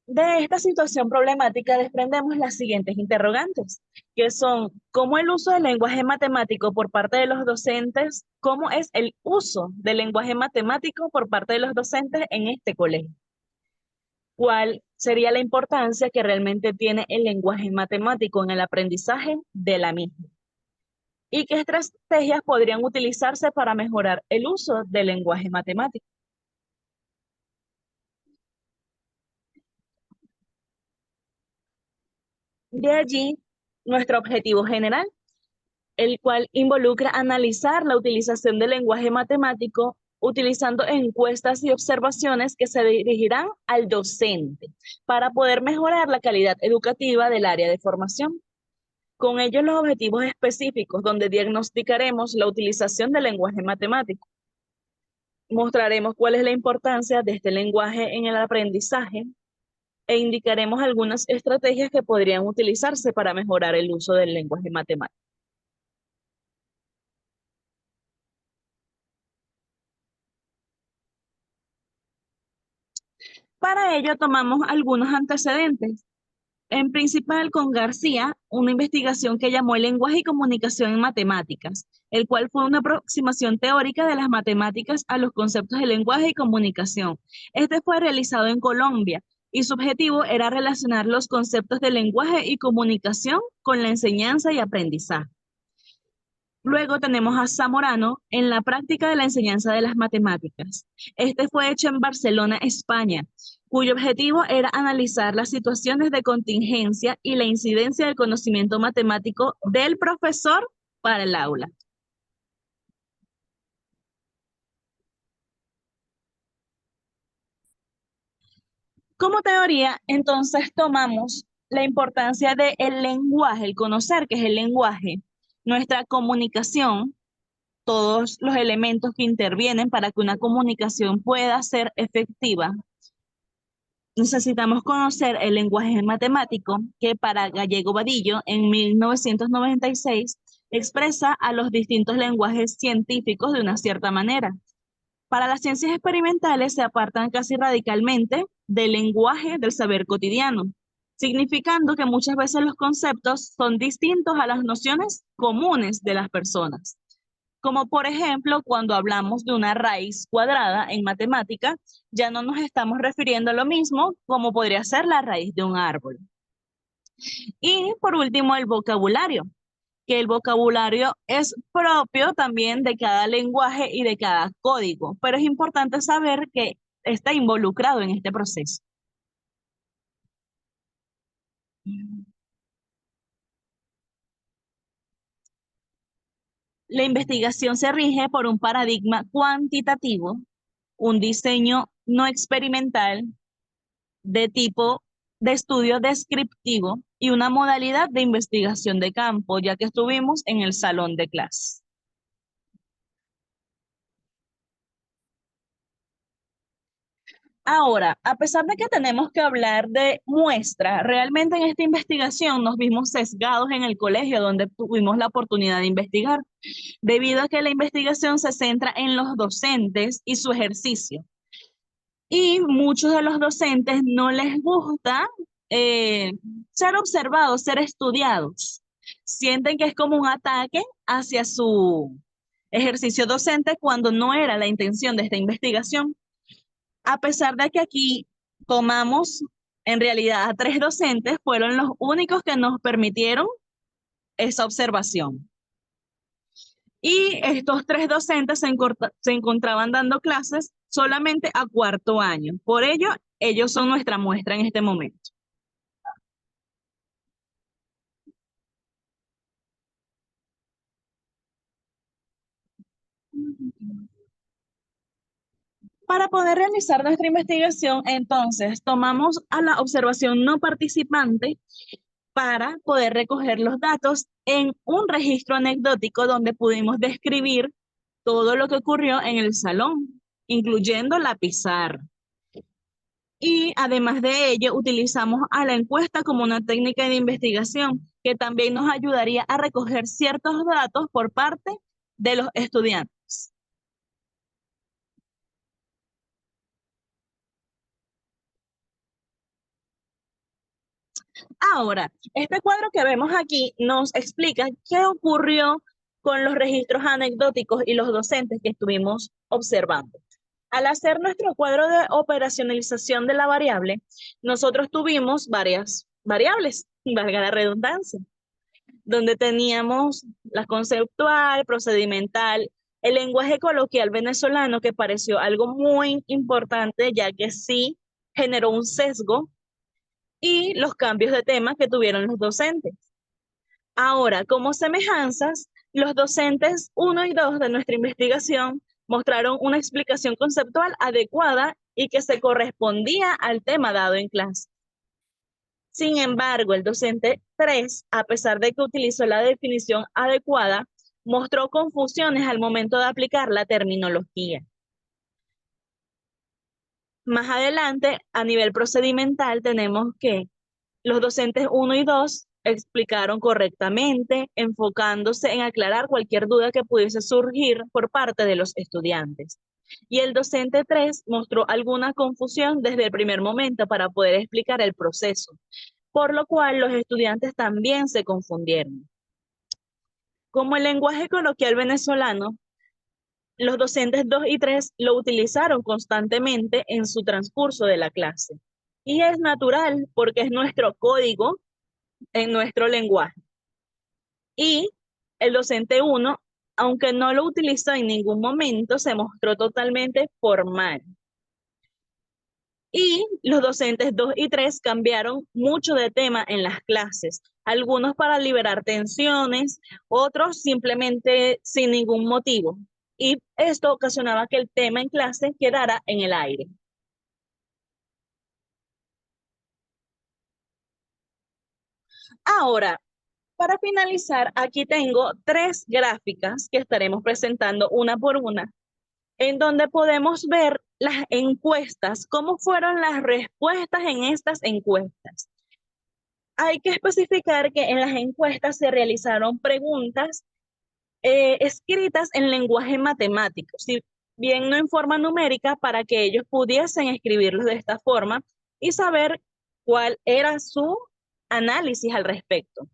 De esta situación problemática desprendemos las siguientes interrogantes, que son cómo el uso del lenguaje matemático por parte de los docentes, cómo es el uso del lenguaje matemático por parte de los docentes en este colegio. ¿Cuál sería la importancia que realmente tiene el lenguaje matemático en el aprendizaje de la misma? ¿Y qué estrategias podrían utilizarse para mejorar el uso del lenguaje matemático? De allí, nuestro objetivo general, el cual involucra analizar la utilización del lenguaje matemático utilizando encuestas y observaciones que se dirigirán al docente para poder mejorar la calidad educativa del área de formación. Con ellos los objetivos específicos donde diagnosticaremos la utilización del lenguaje matemático. Mostraremos cuál es la importancia de este lenguaje en el aprendizaje e indicaremos algunas estrategias que podrían utilizarse para mejorar el uso del lenguaje matemático. Para ello tomamos algunos antecedentes. En principal con García, una investigación que llamó el lenguaje y comunicación en matemáticas, el cual fue una aproximación teórica de las matemáticas a los conceptos de lenguaje y comunicación. Este fue realizado en Colombia y su objetivo era relacionar los conceptos de lenguaje y comunicación con la enseñanza y aprendizaje. Luego tenemos a Zamorano en la práctica de la enseñanza de las matemáticas. Este fue hecho en Barcelona, España, cuyo objetivo era analizar las situaciones de contingencia y la incidencia del conocimiento matemático del profesor para el aula. Como teoría, entonces tomamos la importancia del lenguaje, el conocer qué es el lenguaje, nuestra comunicación, todos los elementos que intervienen para que una comunicación pueda ser efectiva. Necesitamos conocer el lenguaje matemático que para Gallego Vadillo en 1996 expresa a los distintos lenguajes científicos de una cierta manera. Para las ciencias experimentales se apartan casi radicalmente del lenguaje del saber cotidiano, significando que muchas veces los conceptos son distintos a las nociones comunes de las personas. Como por ejemplo, cuando hablamos de una raíz cuadrada en matemática, ya no nos estamos refiriendo a lo mismo como podría ser la raíz de un árbol. Y por último, el vocabulario, que el vocabulario es propio también de cada lenguaje y de cada código, pero es importante saber que está involucrado en este proceso. La investigación se rige por un paradigma cuantitativo, un diseño no experimental de tipo de estudio descriptivo y una modalidad de investigación de campo, ya que estuvimos en el salón de clase. Ahora, a pesar de que tenemos que hablar de muestra, realmente en esta investigación nos vimos sesgados en el colegio donde tuvimos la oportunidad de investigar, debido a que la investigación se centra en los docentes y su ejercicio. Y muchos de los docentes no les gusta ser observados, ser estudiados. Sienten que es como un ataque hacia su ejercicio docente cuando no era la intención de esta investigación. A pesar de que aquí tomamos en realidad a 3 docentes, fueron los únicos que nos permitieron esa observación. Y estos 3 docentes se encontraban dando clases solamente a 4º año. Por ello, ellos son nuestra muestra en este momento. Para poder realizar nuestra investigación, entonces, tomamos a la observación no participante para poder recoger los datos en un registro anecdótico donde pudimos describir todo lo que ocurrió en el salón, incluyendo la pizarra. Y además de ello, utilizamos a la encuesta como una técnica de investigación que también nos ayudaría a recoger ciertos datos por parte de los estudiantes. Ahora, este cuadro que vemos aquí nos explica qué ocurrió con los registros anecdóticos y los docentes que estuvimos observando. Al hacer nuestro cuadro de operacionalización de la variable, nosotros tuvimos varias variables, valga la redundancia, donde teníamos la conceptual, procedimental, el lenguaje coloquial venezolano, que pareció algo muy importante, ya que sí generó un sesgo, y los cambios de tema que tuvieron los docentes. Ahora, como semejanzas, los docentes 1 y 2 de nuestra investigación mostraron una explicación conceptual adecuada y que se correspondía al tema dado en clase. Sin embargo, el docente 3, a pesar de que utilizó la definición adecuada, mostró confusiones al momento de aplicar la terminología. Más adelante, a nivel procedimental, tenemos que los docentes 1 y 2 explicaron correctamente, enfocándose en aclarar cualquier duda que pudiese surgir por parte de los estudiantes. Y el docente 3 mostró alguna confusión desde el primer momento para poder explicar el proceso, por lo cual los estudiantes también se confundieron. Como el lenguaje coloquial venezolano, los docentes 2 y 3 lo utilizaron constantemente en su transcurso de la clase. Y es natural porque es nuestro código en nuestro lenguaje. Y el docente 1, aunque no lo utilizó en ningún momento, se mostró totalmente formal. Y los docentes 2 y 3 cambiaron mucho de tema en las clases, algunos para liberar tensiones, otros simplemente sin ningún motivo. Y esto ocasionaba que el tema en clase quedara en el aire. Ahora, para finalizar, aquí tengo 3 gráficas que estaremos presentando una por una, en donde podemos ver las encuestas, cómo fueron las respuestas en estas encuestas. Hay que especificar que en las encuestas se realizaron preguntas escritas en lenguaje matemático, si bien no en forma numérica, para que ellos pudiesen escribirlos de esta forma y saber cuál era su análisis al respecto.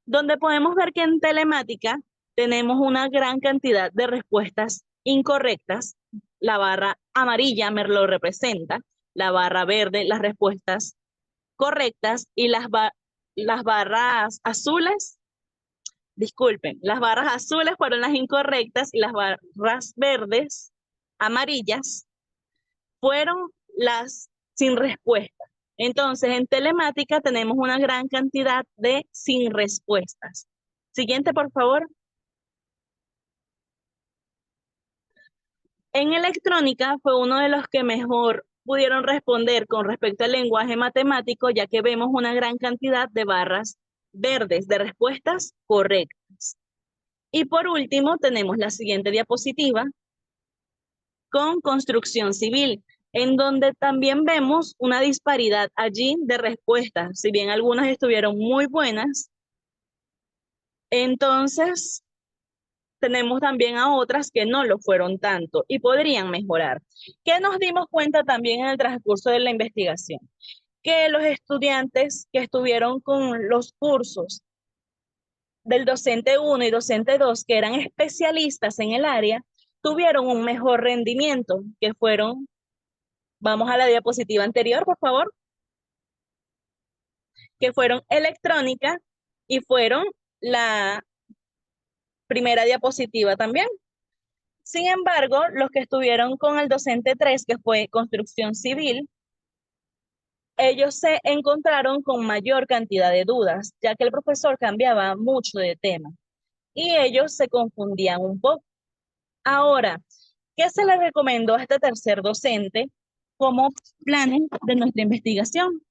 Donde podemos ver que en telemática tenemos una gran cantidad de respuestas incorrectas. La barra amarilla me lo representa, la barra verde, las respuestas correctas, y las barras azules, disculpen, las barras azules fueron las incorrectas y las barras verdes, amarillas, fueron las sin respuesta. Entonces, en telemática tenemos una gran cantidad de sin respuestas. Siguiente, por favor. En electrónica fue uno de los que mejor pudieron responder con respecto al lenguaje matemático, ya que vemos una gran cantidad de barras verdes de respuestas correctas. Y por último, tenemos la siguiente diapositiva con construcción civil, en donde también vemos una disparidad allí de respuestas. Si bien algunas estuvieron muy buenas, entonces tenemos también a otras que no lo fueron tanto y podrían mejorar. ¿Qué nos dimos cuenta también en el transcurso de la investigación? Que los estudiantes que estuvieron con los cursos del docente 1 y docente 2, que eran especialistas en el área, tuvieron un mejor rendimiento, que fueron, vamos a la diapositiva anterior, por favor, que fueron electrónica y fueron la primera diapositiva también. Sin embargo, los que estuvieron con el docente 3, que fue construcción civil, ellos se encontraron con mayor cantidad de dudas, ya que el profesor cambiaba mucho de tema y ellos se confundían un poco. Ahora, ¿Qué se le recomendó a este tercer docente como planes de nuestra investigación?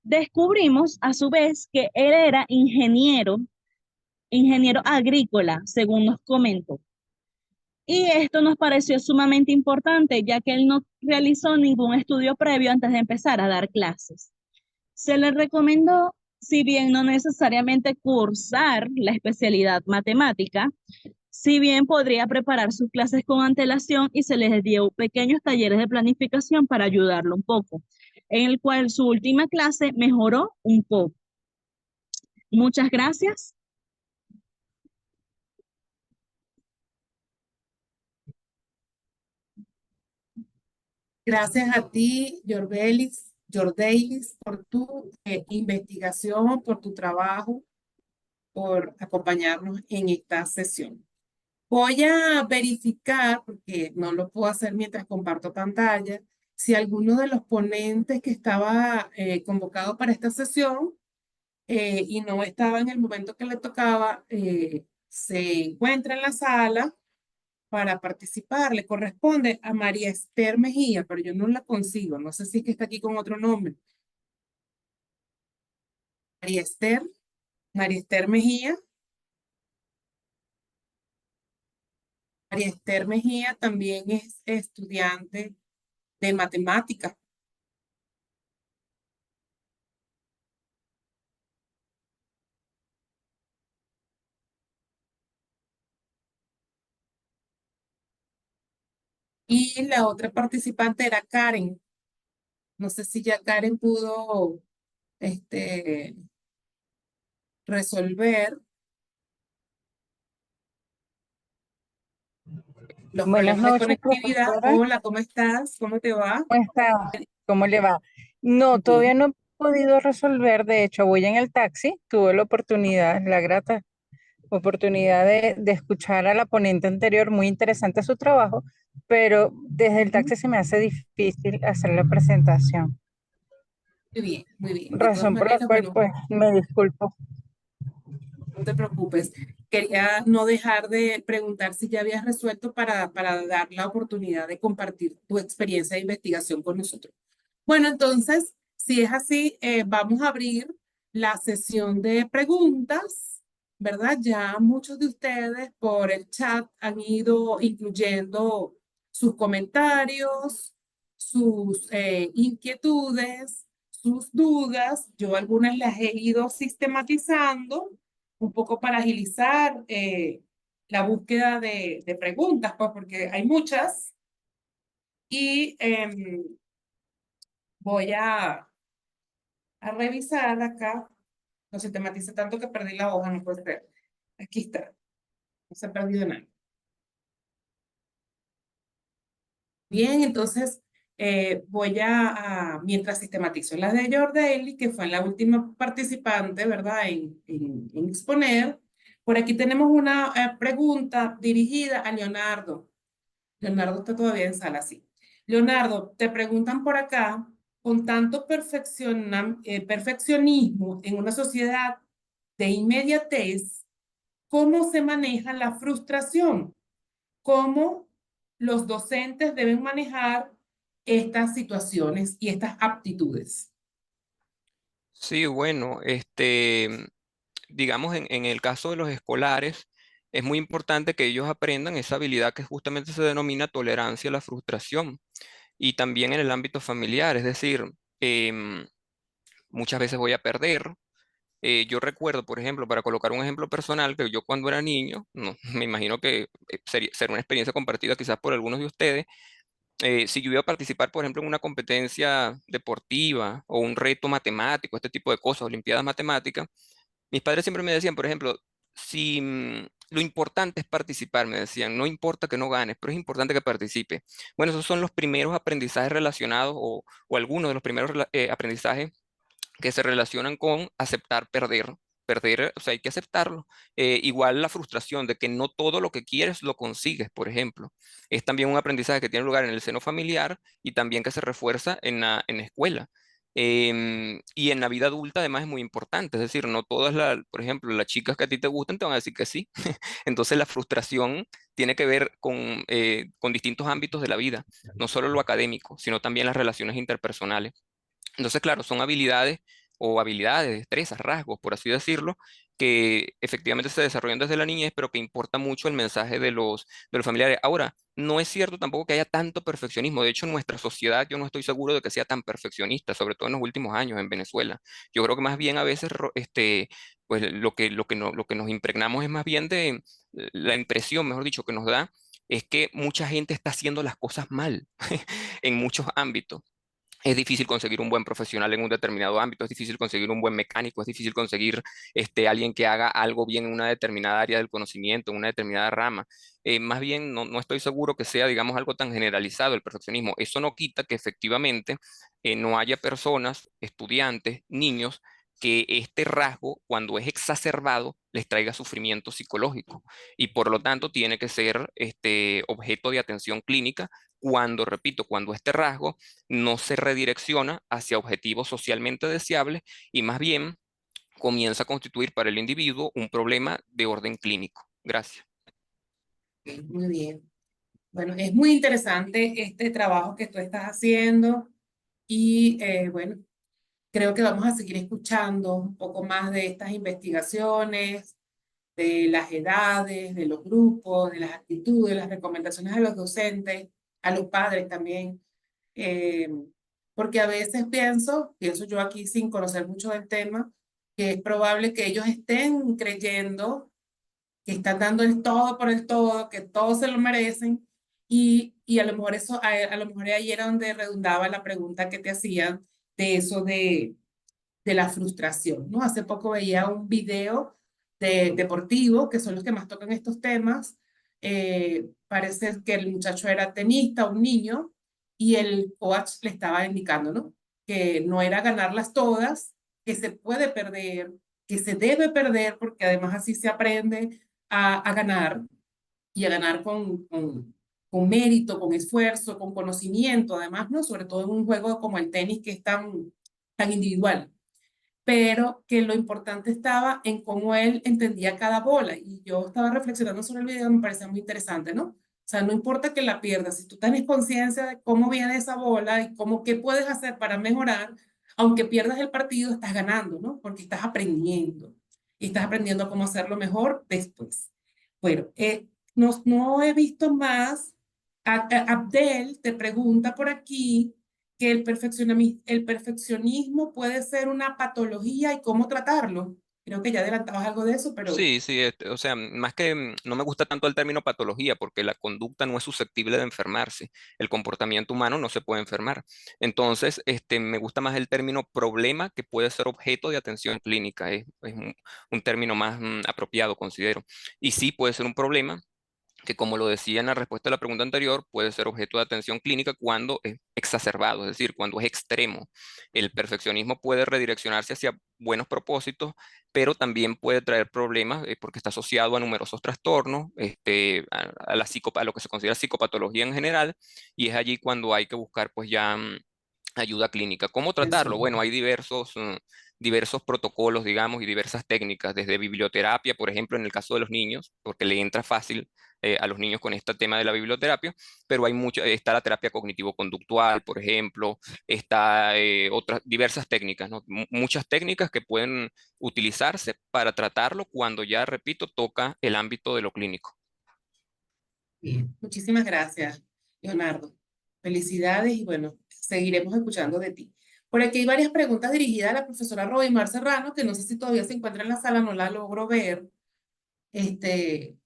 Descubrimos a su vez que él era ingeniero agrícola, según nos comentó. Y esto nos pareció sumamente importante, ya que él no realizó ningún estudio previo antes de empezar a dar clases. Se le recomendó, si bien no necesariamente cursar la especialidad matemática, si bien podría preparar sus clases con antelación y se les dio pequeños talleres de planificación para ayudarlo un poco, en el cual su última clase mejoró un poco. Muchas gracias. Gracias a ti, Jordelis, por tu investigación, por tu trabajo, por acompañarnos en esta sesión. Voy a verificar, porque no lo puedo hacer mientras comparto pantalla, si alguno de los ponentes que estaba convocado para esta sesión y no estaba en el momento que le tocaba, se encuentra en la sala para participar. Le corresponde a María Esther Mejía, pero yo no la consigo. No sé si es que está aquí con otro nombre. María Esther, María Esther Mejía. María Esther Mejía también es estudiante de matemática. Y la otra participante era Karen. No sé si ya Karen pudo resolver los Buenas problemas de noches, conectividad. profesora. Hola, ¿cómo estás? ¿Cómo te va? ¿Cómo está? ¿Cómo le va? No, todavía Bien. no he podido resolver. De hecho, voy en el taxi. Tuve la oportunidad, la grata oportunidad de escuchar a la ponente anterior. Muy interesante su trabajo, pero desde el taxi se me hace difícil hacer la presentación. Muy bien, muy bien. De todas Razón por la maneras, cual, bueno, pues, me disculpo. no te preocupes. Quería no dejar de preguntar si ya habías resuelto para dar la oportunidad de compartir tu experiencia de investigación con nosotros. Bueno, entonces, si es así, vamos a abrir la sesión de preguntas, ¿verdad? Ya muchos de ustedes por el chat han ido incluyendo sus comentarios, sus inquietudes, sus dudas. Yo algunas las he ido sistematizando un poco para agilizar la búsqueda de preguntas, pues porque hay muchas. Y voy a revisar acá. No sistematice tanto que perdí la hoja, no puede ser. Aquí está. No se ha perdido nada. Bien, entonces voy mientras sistematizo las de Jordaeli, que fue la última participante, ¿verdad? En exponer. Por aquí tenemos una pregunta dirigida a Leonardo. Leonardo está todavía en sala, sí. Leonardo, te preguntan por acá, con tanto perfeccionismo en una sociedad de inmediatez, ¿cómo se maneja la frustración? ¿Cómo los docentes deben manejar estas situaciones y estas aptitudes? Sí, bueno, digamos, en el caso de los escolares, es muy importante que ellos aprendan esa habilidad que justamente se denomina tolerancia a la frustración y también en el ámbito familiar, es decir, em, muchas veces voy a perder. Yo recuerdo, por ejemplo, para colocar un ejemplo personal, que yo cuando era niño, no, me imagino que sería una experiencia compartida quizás por algunos de ustedes, si yo iba a participar, por ejemplo, en una competencia deportiva o un reto matemático, este tipo de cosas, olimpiadas matemáticas, mis padres siempre me decían, por ejemplo, si lo importante es participar, me decían, no importa que no ganes, pero es importante que participe. Bueno, esos son los primeros aprendizajes relacionados o algunos de los primeros aprendizajes que se relacionan con aceptar perder. Perder, o sea, hay que aceptarlo. Igual la frustración de que no todo lo que quieres lo consigues, por ejemplo. Es también un aprendizaje que tiene lugar en el seno familiar y también que se refuerza en la escuela. Y en la vida adulta además es muy importante, es decir, no todas por ejemplo, las chicas que a ti te gustan te van a decir que sí. Entonces la frustración tiene que ver con distintos ámbitos de la vida, no solo lo académico, sino también las relaciones interpersonales. Entonces, claro, son habilidades, destrezas, rasgos, por así decirlo, que efectivamente se desarrollan desde la niñez, pero que importa mucho el mensaje de los familiares. Ahora, no es cierto tampoco que haya tanto perfeccionismo. De hecho, en nuestra sociedad yo no estoy seguro de que sea tan perfeccionista, sobre todo en los últimos años en Venezuela. Yo creo que más bien a veces pues lo que nos impregnamos es más bien de la impresión, mejor dicho, que nos da es que mucha gente está haciendo las cosas mal en muchos ámbitos. Es difícil conseguir un buen profesional en un determinado ámbito, es difícil conseguir un buen mecánico, es difícil conseguir alguien que haga algo bien en una determinada área del conocimiento, en una determinada rama. Más bien, no estoy seguro que sea, digamos, algo tan generalizado el perfeccionismo. Eso no quita que efectivamente no haya personas, estudiantes, niños, que este rasgo, cuando es exacerbado, les traiga sufrimiento psicológico y por lo tanto tiene que ser objeto de atención clínica cuando, repito, cuando este rasgo no se redirecciona hacia objetivos socialmente deseables y más bien comienza a constituir para el individuo un problema de orden clínico. Gracias. Muy bien. Bueno, es muy interesante este trabajo que tú estás haciendo y bueno, creo que vamos a seguir escuchando un poco más de estas investigaciones, de las edades, de los grupos, de las actitudes, las recomendaciones a los docentes, a los padres también. Eh, Porque a veces pienso yo aquí sin conocer mucho del tema, que es probable que ellos estén creyendo que están dando el todo por el todo, que todos se lo merecen, y a lo mejor a lo mejor ahí era donde redundaba la pregunta que te hacían de eso de la frustración, ¿no? Hace poco veía un video deportivo, que son los que más tocan estos temas. Parece que el muchacho era tenista, un niño, y el coach le estaba indicando, ¿no? Que no era ganarlas todas, que se puede perder, que se debe perder, porque además así se aprende a ganar y a ganar con mérito, con esfuerzo, con conocimiento, además, ¿no? Sobre todo en un juego como el tenis que es tan individual, pero que lo importante estaba en cómo él entendía cada bola. Y yo estaba reflexionando sobre el video, me parecía muy interesante, ¿no? O sea, no importa que la pierdas, si tú tienes conciencia de cómo viene esa bola y cómo, qué puedes hacer para mejorar, aunque pierdas el partido, estás ganando, ¿no? Porque estás aprendiendo y estás aprendiendo cómo hacerlo mejor después. Bueno, no he visto más. Abdel te pregunta por aquí que el perfeccionismo puede ser una patología y cómo tratarlo. Creo que ya adelantabas algo de eso, pero Sí, sí, o sea, más que no me gusta tanto el término patología porque la conducta no es susceptible de enfermarse. El comportamiento humano no se puede enfermar. Entonces, me gusta más el término problema que puede ser objeto de atención clínica. Es un término más apropiado, considero. Y sí puede ser un problema que, como lo decía en la respuesta a la pregunta anterior, puede ser objeto de atención clínica cuando es exacerbado, es decir, cuando es extremo. El perfeccionismo puede redireccionarse hacia buenos propósitos, pero también puede traer problemas porque está asociado a numerosos trastornos, a lo que se considera psicopatología en general, y es allí cuando hay que buscar pues ya ayuda clínica. ¿Cómo tratarlo? eso. Bueno, hay diversos protocolos, digamos, y diversas técnicas, desde biblioterapia, por ejemplo, en el caso de los niños, porque le entra fácil a los niños con este tema de la biblioterapia, pero está la terapia cognitivo-conductual, por ejemplo, está otras diversas técnicas, ¿no? Muchas técnicas que pueden utilizarse para tratarlo cuando ya, repito, toca el ámbito de lo clínico. Bien, muchísimas gracias, Leonardo. Felicidades y bueno, seguiremos escuchando de ti. Por aquí hay varias preguntas dirigidas a la profesora Robimar Serrano, que no sé si todavía se encuentra en la sala, no la logro ver. Este,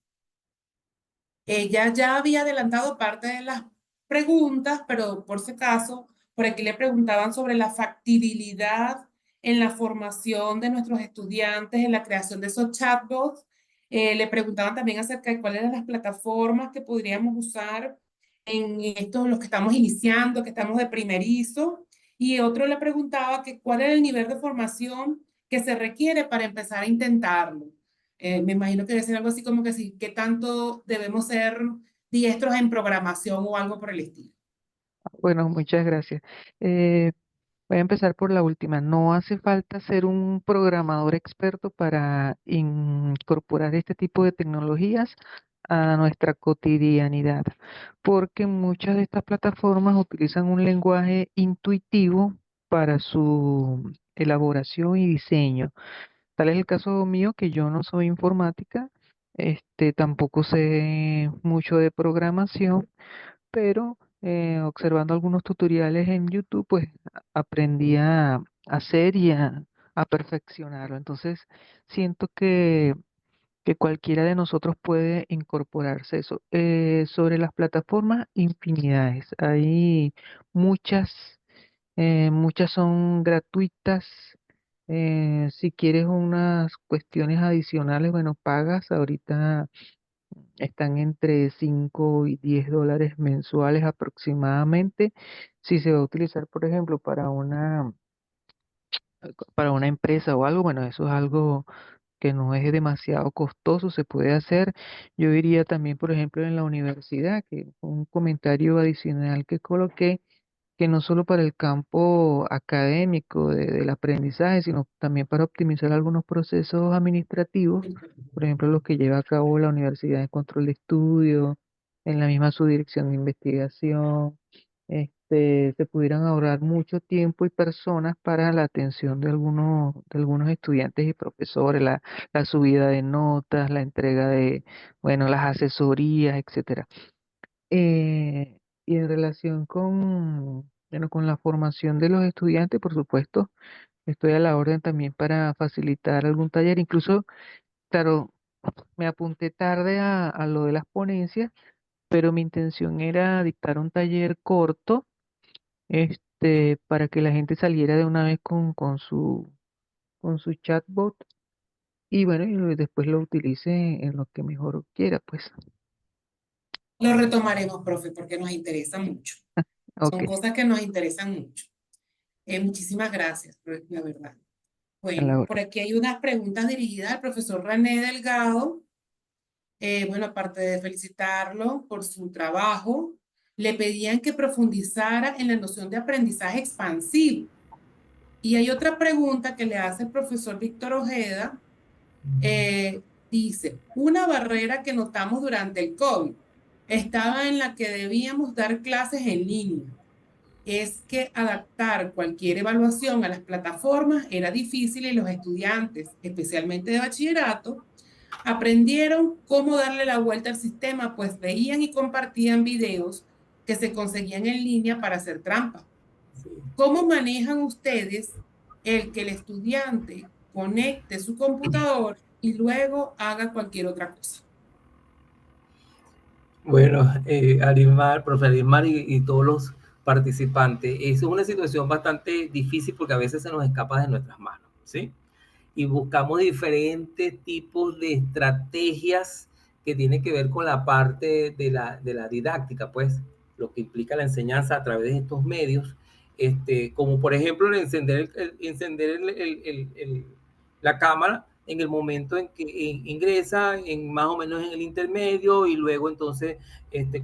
Ella ya había adelantado parte de las preguntas, pero por si acaso, por aquí le preguntaban sobre la factibilidad en la formación de nuestros estudiantes, en la creación de esos chatbots. Le preguntaban también acerca de cuáles eran las plataformas que podríamos usar en estos, los que estamos iniciando, que estamos de primerizo. Y otro le preguntaba que cuál era el nivel de formación que se requiere para empezar a intentarlo. Me imagino que debe ser algo así como que sí, qué tanto debemos ser diestros en programación o algo por el estilo. Bueno, muchas gracias. Eh, Voy a empezar por la última. No hace falta ser un programador experto para incorporar este tipo de tecnologías a nuestra cotidianidad, porque muchas de estas plataformas utilizan un lenguaje intuitivo para su elaboración y diseño. Tal es el caso mío, que yo no soy informática, tampoco sé mucho de programación, pero observando algunos tutoriales en YouTube, pues aprendí a hacer y a perfeccionarlo. Entonces, siento que cualquiera de nosotros puede incorporarse eso. Sobre las plataformas, infinidades. Hay muchas, muchas son gratuitas. Si quieres unas cuestiones adicionales, bueno, pagas. Ahorita están entre 5 y 10 dólares mensuales aproximadamente. Si se va a utilizar, por ejemplo, para una empresa o algo, bueno, eso es algo que no es demasiado costoso, se puede hacer. Yo diría también, por ejemplo, en la universidad, que un comentario adicional que coloqué, que no solo para el campo académico del aprendizaje, sino también para optimizar algunos procesos administrativos, por ejemplo, los que lleva a cabo la Universidad de Control de Estudio, en la misma subdirección de investigación, se pudieran ahorrar mucho tiempo y personas para la atención de algunos estudiantes y profesores, la subida de notas, la entrega de, bueno, las asesorías, etcétera. Y en relación con, bueno, con la formación de los estudiantes, por supuesto, estoy a la orden también para facilitar algún taller. Incluso, claro, me apunté tarde a lo de las ponencias, pero mi intención era dictar un taller corto, para que la gente saliera de una vez con su chatbot y bueno, y después lo utilice en lo que mejor quiera, pues. Lo retomaremos, profe, porque nos interesa mucho. Ok, Son cosas que nos interesan mucho. Muchísimas gracias, la verdad. a la Bueno, por hora. aquí hay unas preguntas dirigidas al profesor René Delgado. Bueno, aparte de felicitarlo por su trabajo, le pedían que profundizara en la noción de aprendizaje expansivo. Y hay otra pregunta que le hace el profesor Víctor Ojeda. Dice, una barrera que notamos durante el COVID estaba en la que debíamos dar clases en línea. Es que adaptar cualquier evaluación a las plataformas era difícil y los estudiantes, especialmente de bachillerato, aprendieron cómo darle la vuelta al sistema, pues veían y compartían videos que se conseguían en línea para hacer trampa. ¿Cómo manejan ustedes el que el estudiante conecte su computador y luego haga cualquier otra cosa? Bueno, Arimar, profe Arimar y todos los participantes, es una situación bastante difícil porque a veces se nos escapa de nuestras manos, ¿sí? Y buscamos diferentes tipos de estrategias que tienen que ver con la parte de la didáctica, pues lo que implica la enseñanza a través de estos medios, como por ejemplo el encender, la cámara en el momento en que ingresa, en más o menos en el intermedio, y luego entonces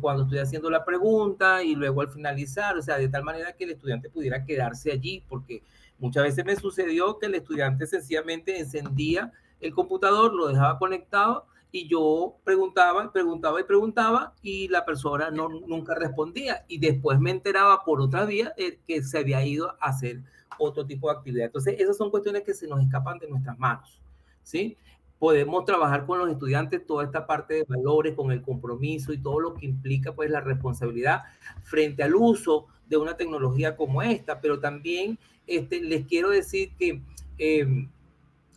cuando estoy haciendo la pregunta y luego al finalizar, o sea, de tal manera que el estudiante pudiera quedarse allí, porque muchas veces me sucedió que el estudiante sencillamente encendía el computador, lo dejaba conectado y yo preguntaba y la persona nunca respondía y después me enteraba por otra vía que se había ido a hacer otro tipo de actividad. Entonces esas son cuestiones que se nos escapan de nuestras manos, ¿sí? Podemos trabajar con los estudiantes toda esta parte de valores, con el compromiso y todo lo que implica pues la responsabilidad frente al uso de una tecnología como esta, pero también les quiero decir que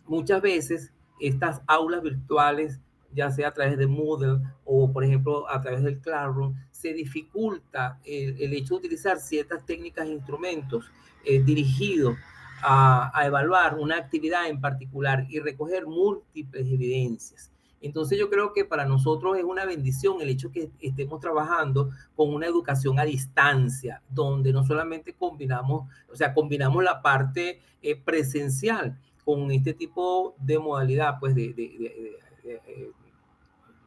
muchas veces estas aulas virtuales, ya sea a través de Moodle o, por ejemplo, a través del Classroom, se dificulta el hecho de utilizar ciertas técnicas e instrumentos dirigidos a evaluar una actividad en particular y recoger múltiples evidencias. Entonces yo creo que para nosotros es una bendición el hecho que estemos trabajando con una educación a distancia, donde no solamente combinamos, o sea, combinamos la parte presencial con este tipo de modalidad, pues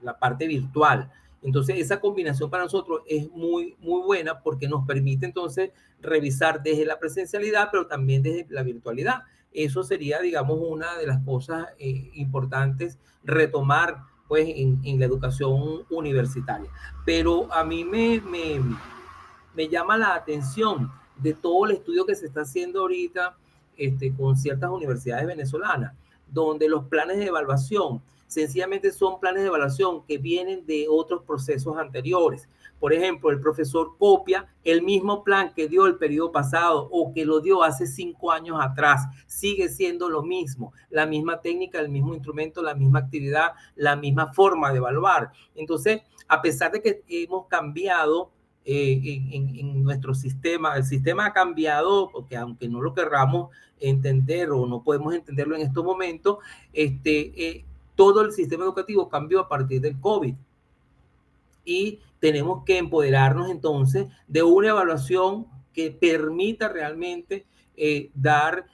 la parte virtual. Entonces, esa combinación para nosotros es muy, muy buena porque nos permite entonces revisar desde la presencialidad, pero también desde la virtualidad. Eso sería, digamos, una de las cosas importantes, retomar pues en la educación universitaria. Pero a mí me llama la atención de todo el estudio que se está haciendo ahorita con ciertas universidades venezolanas, donde los planes de evaluación sencillamente son planes de evaluación que vienen de otros procesos anteriores. Por ejemplo, el profesor copia el mismo plan que dio el periodo pasado o que lo dio hace 5 años atrás. Sigue siendo lo mismo, la misma técnica, el mismo instrumento, la misma actividad, la misma forma de evaluar. Entonces, a pesar de que hemos cambiado en nuestro sistema, el sistema ha cambiado, porque aunque no lo querramos entender o no podemos entenderlo en estos momentos, todo el sistema educativo cambió a partir del COVID. Y tenemos que empoderarnos entonces de una evaluación que permita realmente dar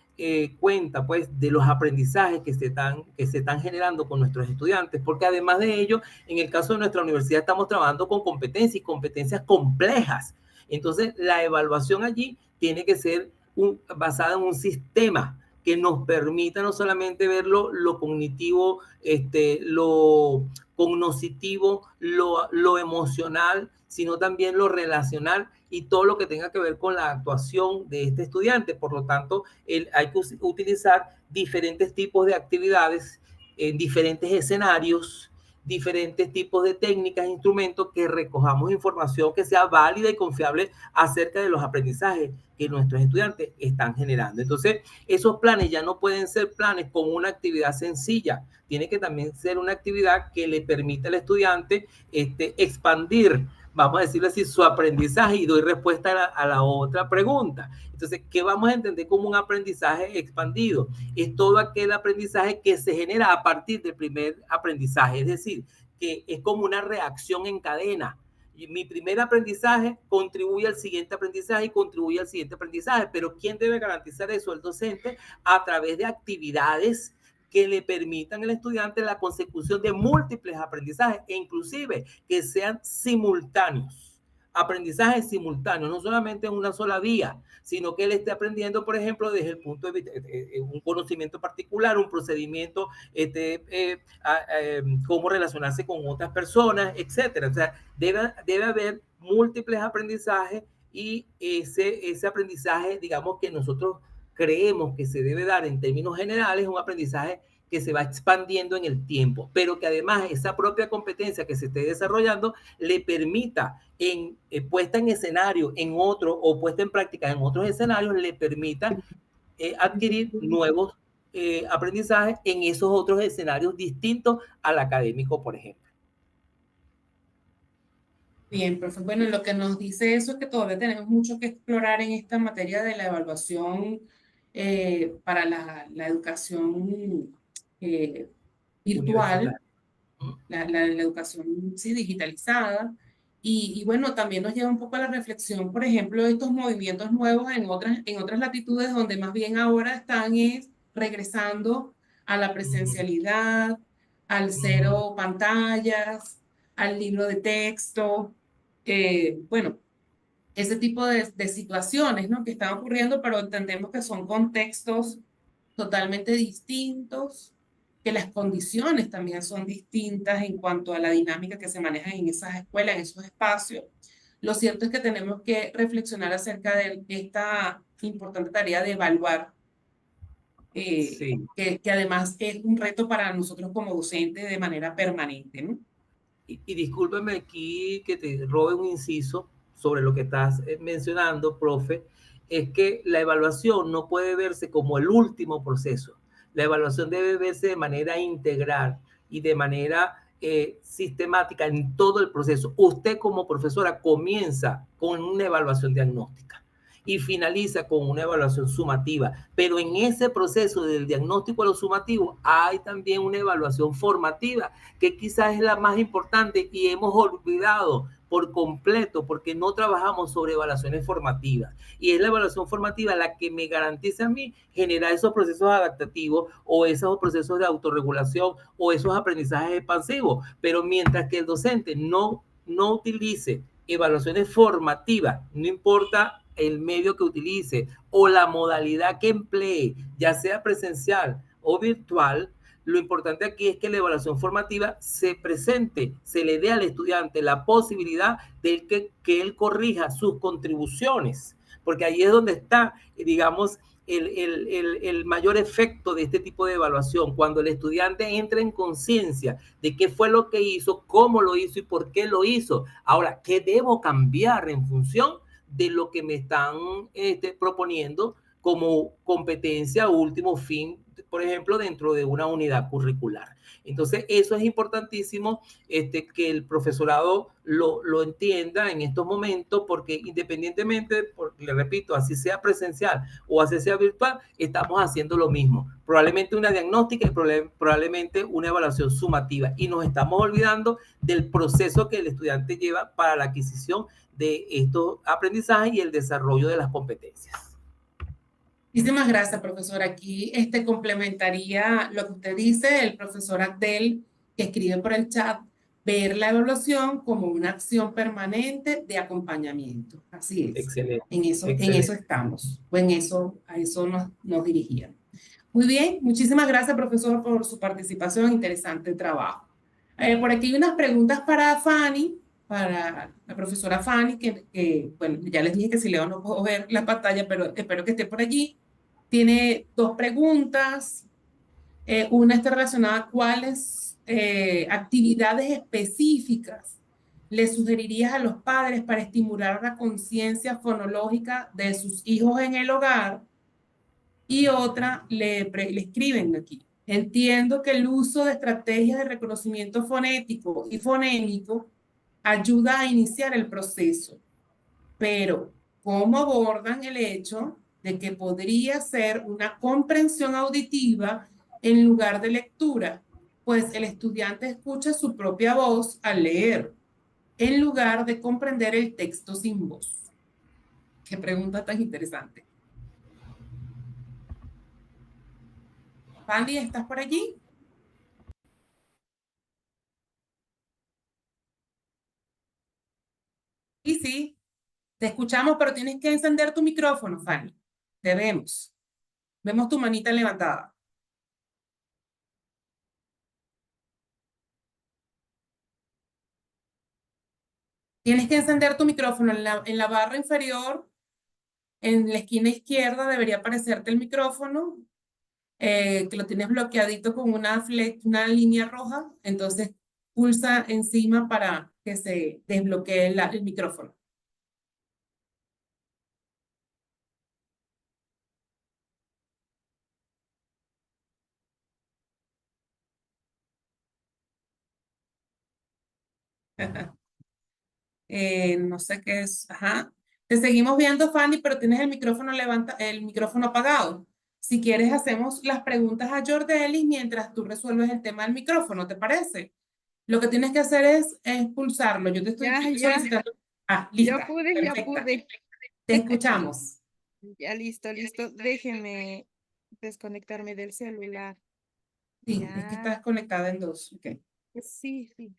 cuenta pues de los aprendizajes que se están generando con nuestros estudiantes, porque además de ello, en el caso de nuestra universidad estamos trabajando con competencias complejas. Entonces, la evaluación allí tiene que ser basada en un sistema que nos permita no solamente ver lo cognitivo, lo cognoscitivo, lo emocional, sino también lo relacional y todo lo que tenga que ver con la actuación de este estudiante. Por lo tanto, hay que utilizar diferentes tipos de actividades en diferentes escenarios, diferentes tipos de técnicas e instrumentos que recojamos información que sea válida y confiable acerca de los aprendizajes que nuestros estudiantes están generando. Entonces, esos planes ya no pueden ser planes con una actividad sencilla, tiene que también ser una actividad que le permita al estudiante expandir, vamos a decirlo así, su aprendizaje, y doy respuesta a la otra pregunta. Entonces, ¿qué vamos a entender como un aprendizaje expandido? Es todo aquel aprendizaje que se genera a partir del primer aprendizaje, es decir, que es como una reacción en cadena. Y mi primer aprendizaje contribuye al siguiente aprendizaje y contribuye al siguiente aprendizaje, pero ¿quién debe garantizar eso? El docente, a través de actividades que le permitan al estudiante la consecución de múltiples aprendizajes e inclusive que sean simultáneos, aprendizajes simultáneos, no solamente en una sola vía, sino que él esté aprendiendo, por ejemplo, desde el punto de vista, un conocimiento particular, un procedimiento, cómo relacionarse con otras personas, etcétera. O sea, debe haber múltiples aprendizajes y ese aprendizaje, digamos, que nosotros creemos que se debe dar en términos generales, un aprendizaje que se va expandiendo en el tiempo, pero que además esa propia competencia que se esté desarrollando le permita, puesta en escenario en otro o puesta en práctica en otros escenarios, le permita adquirir nuevos aprendizajes en esos otros escenarios distintos al académico, por ejemplo. Bien, profe. Bueno, lo que nos dice eso es que todavía tenemos mucho que explorar en esta materia de la evaluación para la educación virtual, la educación sí, digitalizada. Y bueno, también nos lleva un poco a la reflexión, por ejemplo, de estos movimientos nuevos en otras latitudes donde más bien ahora están regresando a la presencialidad, al cero pantallas, al libro de texto. Bueno, ese tipo de situaciones, ¿no?, que están ocurriendo, pero entendemos que son contextos totalmente distintos, que las condiciones también son distintas en cuanto a la dinámica que se maneja en esas escuelas, en esos espacios. Lo cierto es que tenemos que reflexionar acerca de esta importante tarea de evaluar, Sí. que además es un reto para nosotros como docentes de manera permanente, ¿no? Y discúlpeme aquí que te robe un inciso sobre lo que estás mencionando, profe, es que la evaluación no puede verse como el último proceso. La evaluación debe verse de manera integral y de manera sistemática en todo el proceso. Usted como profesora comienza con una evaluación diagnóstica y finaliza con una evaluación sumativa, pero en ese proceso del diagnóstico a lo sumativo hay también una evaluación formativa que quizás es la más importante y hemos olvidado por completo porque no trabajamos sobre evaluaciones formativas, y es la evaluación formativa la que me garantiza a mí generar esos procesos adaptativos o esos procesos de autorregulación o esos aprendizajes expansivos. Pero mientras que el docente no utilice evaluaciones formativas, no importa el medio que utilice o la modalidad que emplee, ya sea presencial o virtual, Lo importante aquí es que la evaluación formativa se presente, se le dé al estudiante la posibilidad de que él corrija sus contribuciones, porque ahí es donde está, digamos, el mayor efecto de este tipo de evaluación, cuando el estudiante entra en conciencia de qué fue lo que hizo, cómo lo hizo y por qué lo hizo. Ahora, ¿qué debo cambiar en función de lo que me están proponiendo como competencia o último fin, por ejemplo, dentro de una unidad curricular? Entonces, eso es importantísimo, que el profesorado lo entienda en estos momentos, porque independientemente, le repito, así sea presencial o así sea virtual, estamos haciendo lo mismo. Probablemente una diagnóstica y probablemente una evaluación sumativa. Y nos estamos olvidando del proceso que el estudiante lleva para la adquisición de estos aprendizajes y el desarrollo de las competencias. Muchísimas gracias, profesor. Aquí complementaría lo que usted dice, el profesor Abdel, que escribe por el chat, ver la evaluación como una acción permanente de acompañamiento. Así es. Excelente. En Excelente. eso estamos, o a eso nos dirigían. Muy bien, muchísimas gracias, profesor, por su participación. Interesante trabajo. Por aquí hay unas preguntas para Fanny, para la profesora Fanny, bueno, ya les dije que si Leo no puedo ver la pantalla, pero espero que esté por allí. Tiene dos preguntas. Una está relacionada a cuáles actividades específicas le sugerirías a los padres para estimular la conciencia fonológica de sus hijos en el hogar. Y otra le escriben aquí. Entiendo que el uso de estrategias de reconocimiento fonético y fonémico ayuda a iniciar el proceso, pero ¿cómo abordan el hecho de que podría ser una comprensión auditiva en lugar de lectura? Pues el estudiante escucha su propia voz al leer, en lugar de comprender el texto sin voz. Qué pregunta tan interesante. Fanny, ¿estás por allí? Sí, sí, te escuchamos, pero tienes que encender tu micrófono, Fanny. Te vemos. Vemos tu manita levantada. Tienes que encender tu micrófono en la barra inferior, en la esquina izquierda debería aparecerte el micrófono, que lo tienes bloqueadito con una línea roja. Entonces pulsa encima para que se desbloquee el micrófono. No sé qué es. Ajá. Te seguimos viendo, Fanny, pero tienes el micrófono apagado. Si quieres, hacemos las preguntas a Jordelis mientras tú resuelves el tema del micrófono, ¿te parece? Lo que tienes que hacer es pulsarlo. Yo te estoy solicitando. Ah, lista. Ya pude, ya Perfecta. pude. Te escuchamos. Ya listo, listo. Déjeme desconectarme del celular. Sí, es que estás conectada en dos. Ok. Sí, sí.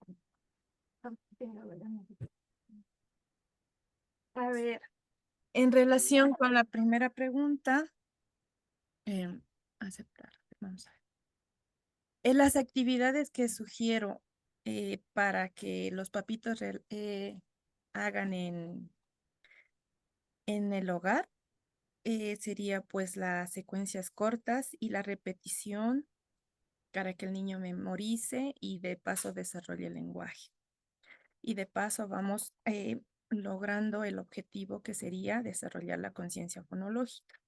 A ver, en relación con la primera pregunta, aceptar. Vamos a ver. En las actividades que sugiero para que los papitos hagan en el hogar, sería pues las secuencias cortas y la repetición para que el niño memorice y de paso desarrolle el lenguaje. Y de paso vamos logrando el objetivo que sería desarrollar la conciencia fonológica.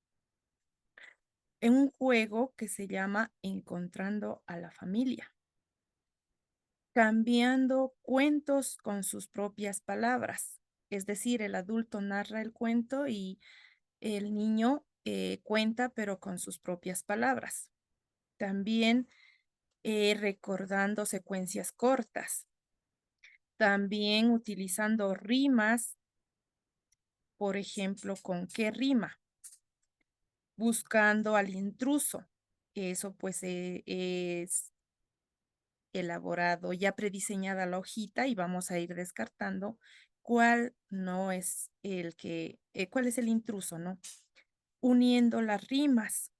En un juego que se llama Encontrando a la Familia, cambiando cuentos con sus propias palabras. Es decir, el adulto narra el cuento y el niño cuenta, pero con sus propias palabras. También recordando secuencias cortas. También utilizando rimas, por ejemplo, ¿con qué rima? Buscando al intruso. Eso pues es elaborado, ya prediseñada la hojita y vamos a ir descartando cuál no es cuál es el intruso, ¿no? Uniendo las rimas.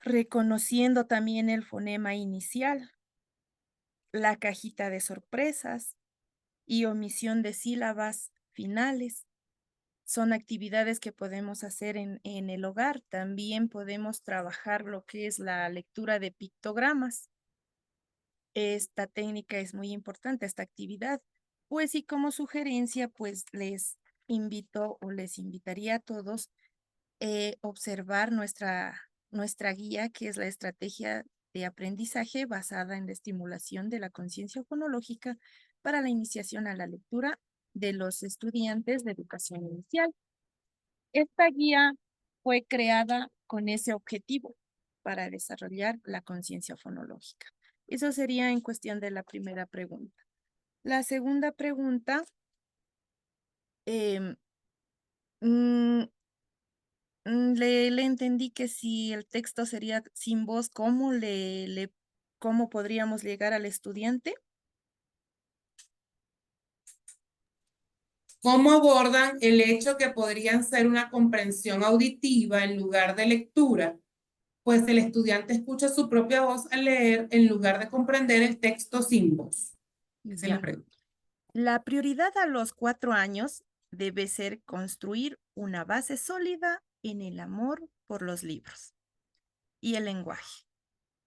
reconociendo también el fonema inicial, la cajita de sorpresas y omisión de sílabas finales. Son actividades que podemos hacer en el hogar. También podemos trabajar lo que es la lectura de pictogramas. Esta técnica es muy importante, esta actividad. Pues y como sugerencia, pues les invito o les invitaría a todos observar nuestra guía, que es la estrategia de aprendizaje basada en la estimulación de la conciencia fonológica para la iniciación a la lectura de los estudiantes de educación inicial. Esta guía fue creada con ese objetivo para desarrollar la conciencia fonológica. Eso sería en cuestión de la primera pregunta. La segunda pregunta, em, mm, le entendí que si el texto sería sin voz, ¿cómo podríamos llegar al estudiante? ¿Cómo abordan el hecho que podrían ser una comprensión auditiva en lugar de lectura? Pues el estudiante escucha su propia voz al leer en lugar de comprender el texto sin voz. Esa es la Ya. pregunta. La prioridad a los 4 años debe ser construir una base sólida en el amor por los libros y el lenguaje,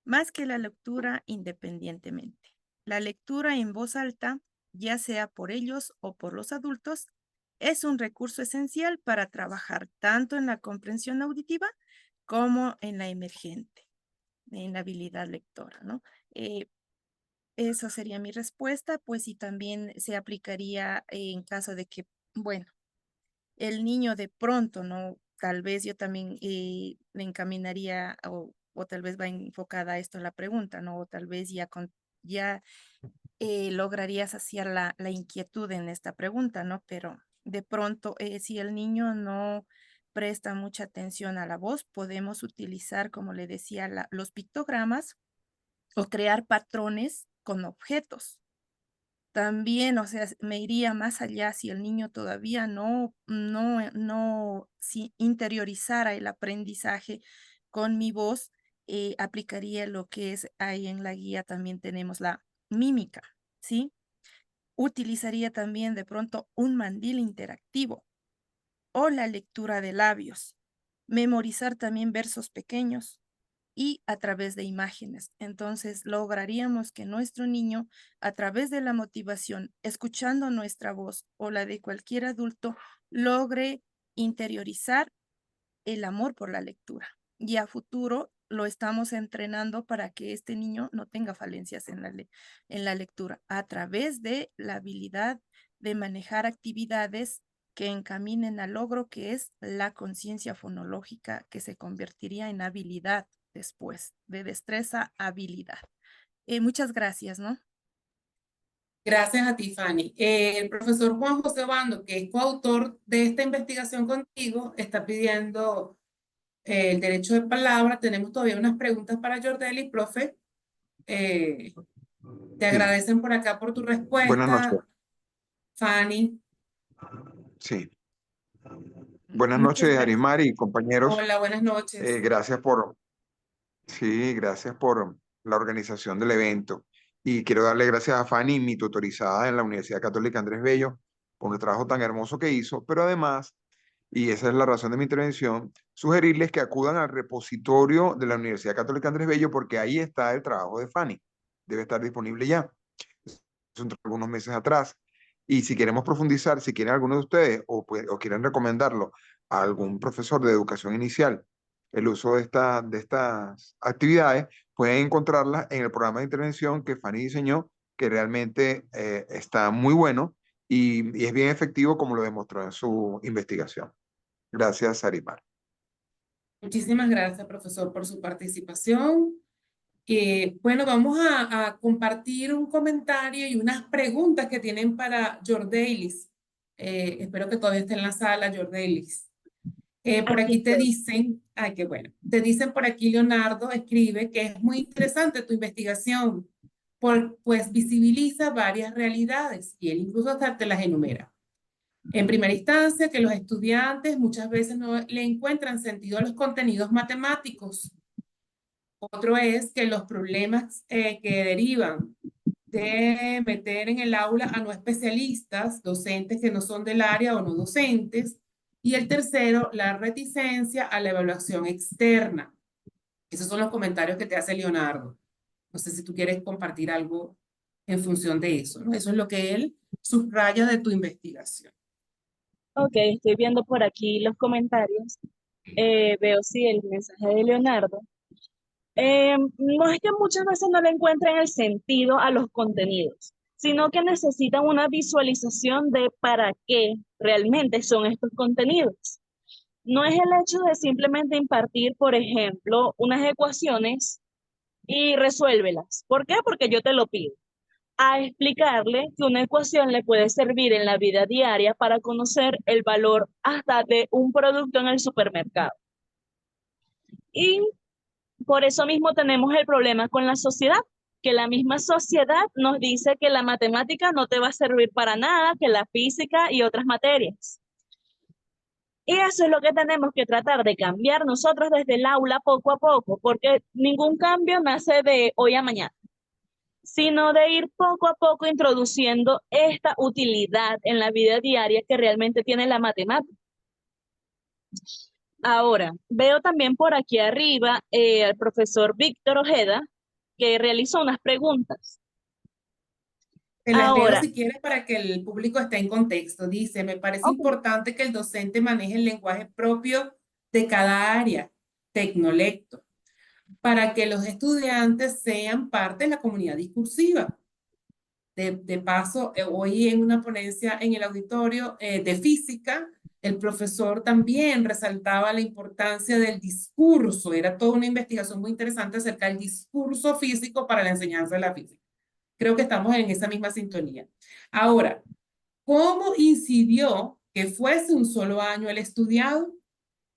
más que la lectura independientemente. La lectura en voz alta, ya sea por ellos o por los adultos, es un recurso esencial para trabajar tanto en la comprensión auditiva como en la emergente, en la habilidad lectora, ¿no? Eso sería mi respuesta, pues y también se aplicaría en caso de que, bueno, el niño de pronto, ¿no? Tal vez yo también le encaminaría o tal vez va enfocada a esto la pregunta, ¿no? O tal vez ya lograría saciar la inquietud en esta pregunta, ¿no? Pero de pronto, si el niño no presta mucha atención a la voz, podemos utilizar, como le decía, los pictogramas o crear patrones con objetos. También, o sea, me iría más allá si el niño todavía si interiorizara el aprendizaje con mi voz, aplicaría lo que es ahí en la guía también tenemos la mímica, ¿sí? Utilizaría también de pronto un mandil interactivo o la lectura de labios, memorizar también versos pequeños y a través de imágenes. Entonces lograríamos que nuestro niño, a través de la motivación, escuchando nuestra voz o la de cualquier adulto, logre interiorizar el amor por la lectura. Y a futuro lo estamos entrenando para que este niño no tenga falencias en la lectura, a través de la habilidad de manejar actividades que encaminen al logro, que es la conciencia fonológica, que se convertiría en habilidad después, de destreza a habilidad. Muchas gracias, ¿no? Gracias a ti, Fanny. El profesor Juan José Obando, que es coautor de esta investigación contigo, está pidiendo el derecho de palabra. Tenemos todavía unas preguntas para Yordeli, profe. Te Sí. agradecen por acá por tu respuesta. Buenas noches. Fanny. Sí. Buenas Muchas noches, gracias. Arimar y compañeros. Hola, buenas noches. Gracias por la organización del evento. Y quiero darle gracias a Fanny, mi tutorizada en la Universidad Católica Andrés Bello, por el trabajo tan hermoso que hizo, pero además, y esa es la razón de mi intervención, sugerirles que acudan al repositorio de la Universidad Católica Andrés Bello porque ahí está el trabajo de Fanny. Debe estar disponible ya. Son algunos meses atrás. Y si queremos profundizar, si quieren alguno de ustedes o quieren recomendarlo a algún profesor de educación inicial, el uso de estas actividades, pueden encontrarlas en el programa de intervención que Fanny diseñó, que realmente está muy bueno y es bien efectivo como lo demostró en su investigación. Gracias, Sarimar. Muchísimas gracias, profesor, por su participación. Bueno, vamos a compartir un comentario y unas preguntas que tienen para Jordelis. Espero que todavía esté en la sala, Jordelis. Por aquí te dicen, ay, qué bueno, te dicen por aquí, Leonardo escribe que es muy interesante tu investigación, pues visibiliza varias realidades y él incluso hasta te las enumera. En primera instancia, que los estudiantes muchas veces no le encuentran sentido a los contenidos matemáticos. Otro es que los problemas que derivan de meter en el aula a no especialistas, docentes que no son del área o no docentes. Y el tercero, la reticencia a la evaluación externa. Esos son los comentarios que te hace Leonardo. No sé si tú quieres compartir algo en función de eso, ¿no? Eso es lo que él subraya de tu investigación. Ok, estoy viendo por aquí los comentarios. Veo sí el mensaje de Leonardo. No es que muchas veces no le encuentren el sentido a los contenidos, sino que necesitan una visualización de para qué realmente son estos contenidos. No es el hecho de simplemente impartir, por ejemplo, unas ecuaciones y resuélvelas. ¿Por qué? Porque yo te lo pido. A explicarle que una ecuación le puede servir en la vida diaria para conocer el valor hasta de un producto en el supermercado. Y por eso mismo tenemos el problema con la sociedad, que la misma sociedad nos dice que la matemática no te va a servir para nada, que la física y otras materias. Y eso es lo que tenemos que tratar de cambiar nosotros desde el aula poco a poco, porque ningún cambio nace de hoy a mañana, sino de ir poco a poco introduciendo esta utilidad en la vida diaria que realmente tiene la matemática. Ahora, veo también por aquí arriba al profesor Víctor Ojeda, que realizó unas preguntas. Te las leo Ahora, si quieres para que el público esté en contexto. Dice, me parece ok, importante que el docente maneje el lenguaje propio de cada área, tecnolecto, para que los estudiantes sean parte de la comunidad discursiva. De paso, hoy en una ponencia en el auditorio de física, el profesor también resaltaba la importancia del discurso. Era toda una investigación muy interesante acerca del discurso físico para la enseñanza de la física. Creo que estamos en esa misma sintonía. Ahora, ¿cómo incidió que fuese un solo año el estudiado?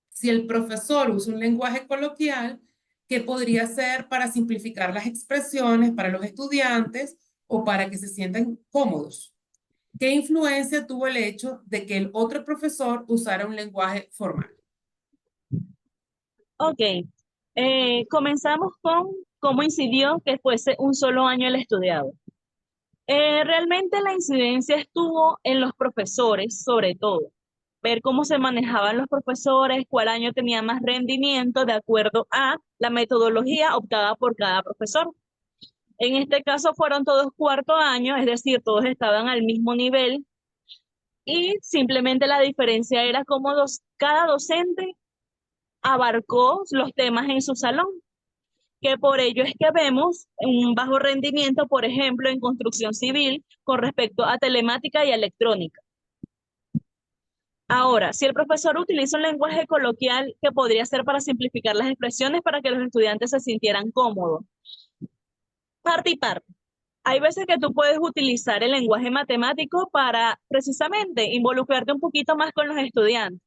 Si el profesor usa un lenguaje coloquial, ¿qué podría ser para simplificar las expresiones para los estudiantes o para que se sientan cómodos? ¿Qué influencia tuvo el hecho de que el otro profesor usara un lenguaje formal? ok. Comenzamos con cómo incidió que fuese un solo año el estudiado. Realmente la incidencia estuvo en los profesores, sobre todo. Ver cómo se manejaban los profesores, cuál año tenía más rendimiento de acuerdo a la metodología optada por cada profesor. En este caso fueron todos cuarto año, es decir, todos estaban al mismo nivel y simplemente la diferencia era cómo cada docente abarcó los temas en su salón, que por ello es que vemos un bajo rendimiento, por ejemplo, en construcción civil con respecto a telemática y electrónica. Ahora, si el profesor utiliza un lenguaje coloquial, ¿qué podría ser para simplificar las expresiones para que los estudiantes se sintieran cómodos? Parte y parte. Hay veces que tú puedes utilizar el lenguaje matemático para precisamente involucrarte un poquito más con los estudiantes.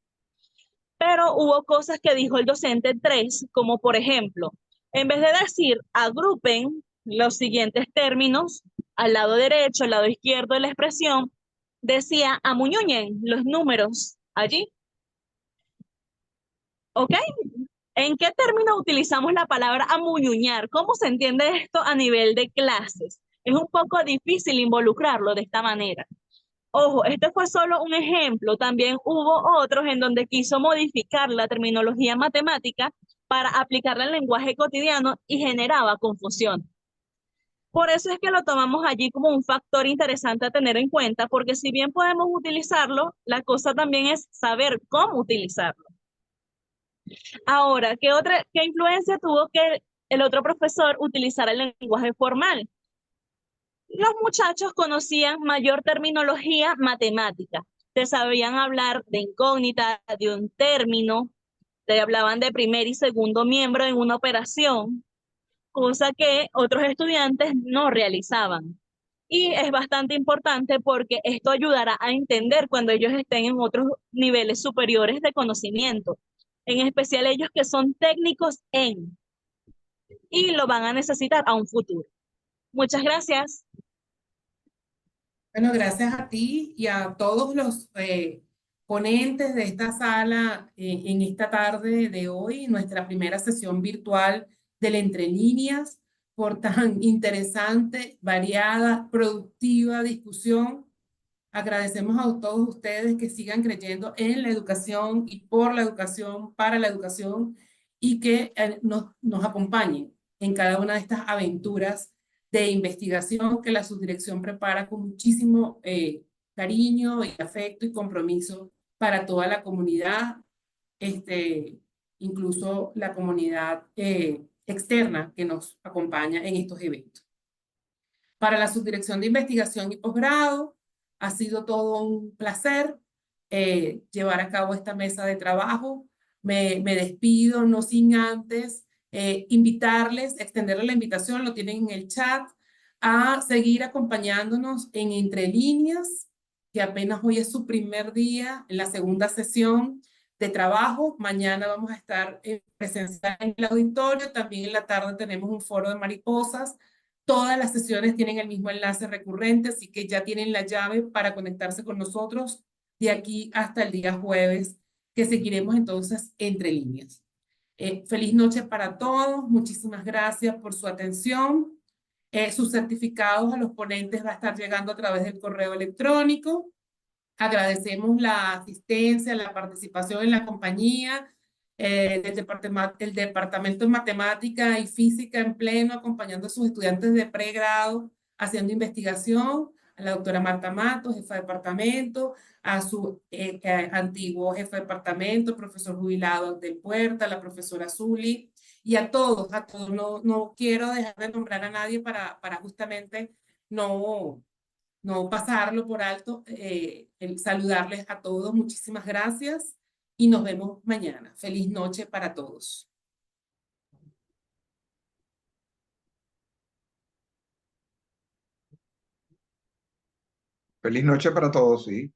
Pero hubo cosas que dijo el docente 3, como por ejemplo, en vez de decir agrupen los siguientes términos al lado derecho, al lado izquierdo de la expresión, decía amuñuñen los números allí. ¿Ok? ¿En qué término utilizamos la palabra amuñuñar? ¿Cómo se entiende esto a nivel de clases? Es un poco difícil involucrarlo de esta manera. Ojo, este fue solo un ejemplo. También hubo otros en donde quiso modificar la terminología matemática para aplicarla al lenguaje cotidiano y generaba confusión. Por eso es que lo tomamos allí como un factor interesante a tener en cuenta, porque si bien podemos utilizarlo, la cosa también es saber cómo utilizarlo. Ahora, ¿qué influencia tuvo que el otro profesor utilizara el lenguaje formal? Los muchachos conocían mayor terminología matemática, te sabían hablar de incógnita, de un término, te hablaban de primer y segundo miembro en una operación, cosa que otros estudiantes no realizaban. Y es bastante importante porque esto ayudará a entender cuando ellos estén en otros niveles superiores de conocimiento, en especial ellos que son técnicos y lo van a necesitar a un futuro. Muchas gracias. Bueno, gracias a ti y a todos los ponentes de esta sala en esta tarde de hoy, nuestra primera sesión virtual del Entre Líneas, por tan interesante, variada, productiva discusión. Agradecemos a todos ustedes que sigan creyendo en la educación y por la educación, para la educación, y que nos acompañen en cada una de estas aventuras de investigación que la subdirección prepara con muchísimo cariño y afecto y compromiso para toda la comunidad, incluso la comunidad externa que nos acompaña en estos eventos. Para la Subdirección de Investigación y Posgrado, ha sido todo un placer llevar a cabo esta mesa de trabajo. Me despido, no sin antes invitarles, extenderles la invitación, lo tienen en el chat, a seguir acompañándonos en Entre Líneas, que apenas hoy es su primer día en la segunda sesión de trabajo. Mañana vamos a estar presencial en el auditorio, también en la tarde tenemos un foro de mariposas. Todas las sesiones tienen el mismo enlace recurrente, así que ya tienen la llave para conectarse con nosotros de aquí hasta el día jueves, que seguiremos entonces Entre Líneas. Feliz noche para todos, muchísimas gracias por su atención. Sus certificados a los ponentes va a estar llegando a través del correo electrónico. Agradecemos la asistencia, la participación en la compañía, el Departamento de Matemática y Física en pleno, acompañando a sus estudiantes de pregrado, haciendo investigación, a la doctora Marta Matos, jefa de departamento, a su antiguo jefe de departamento, profesor jubilado de Puerta, la profesora Zuli, y a todos, no quiero dejar de nombrar a nadie para justamente no pasarlo por alto, el saludarles a todos. Muchísimas gracias y nos vemos mañana. Feliz noche para todos. Feliz noche para todos, sí.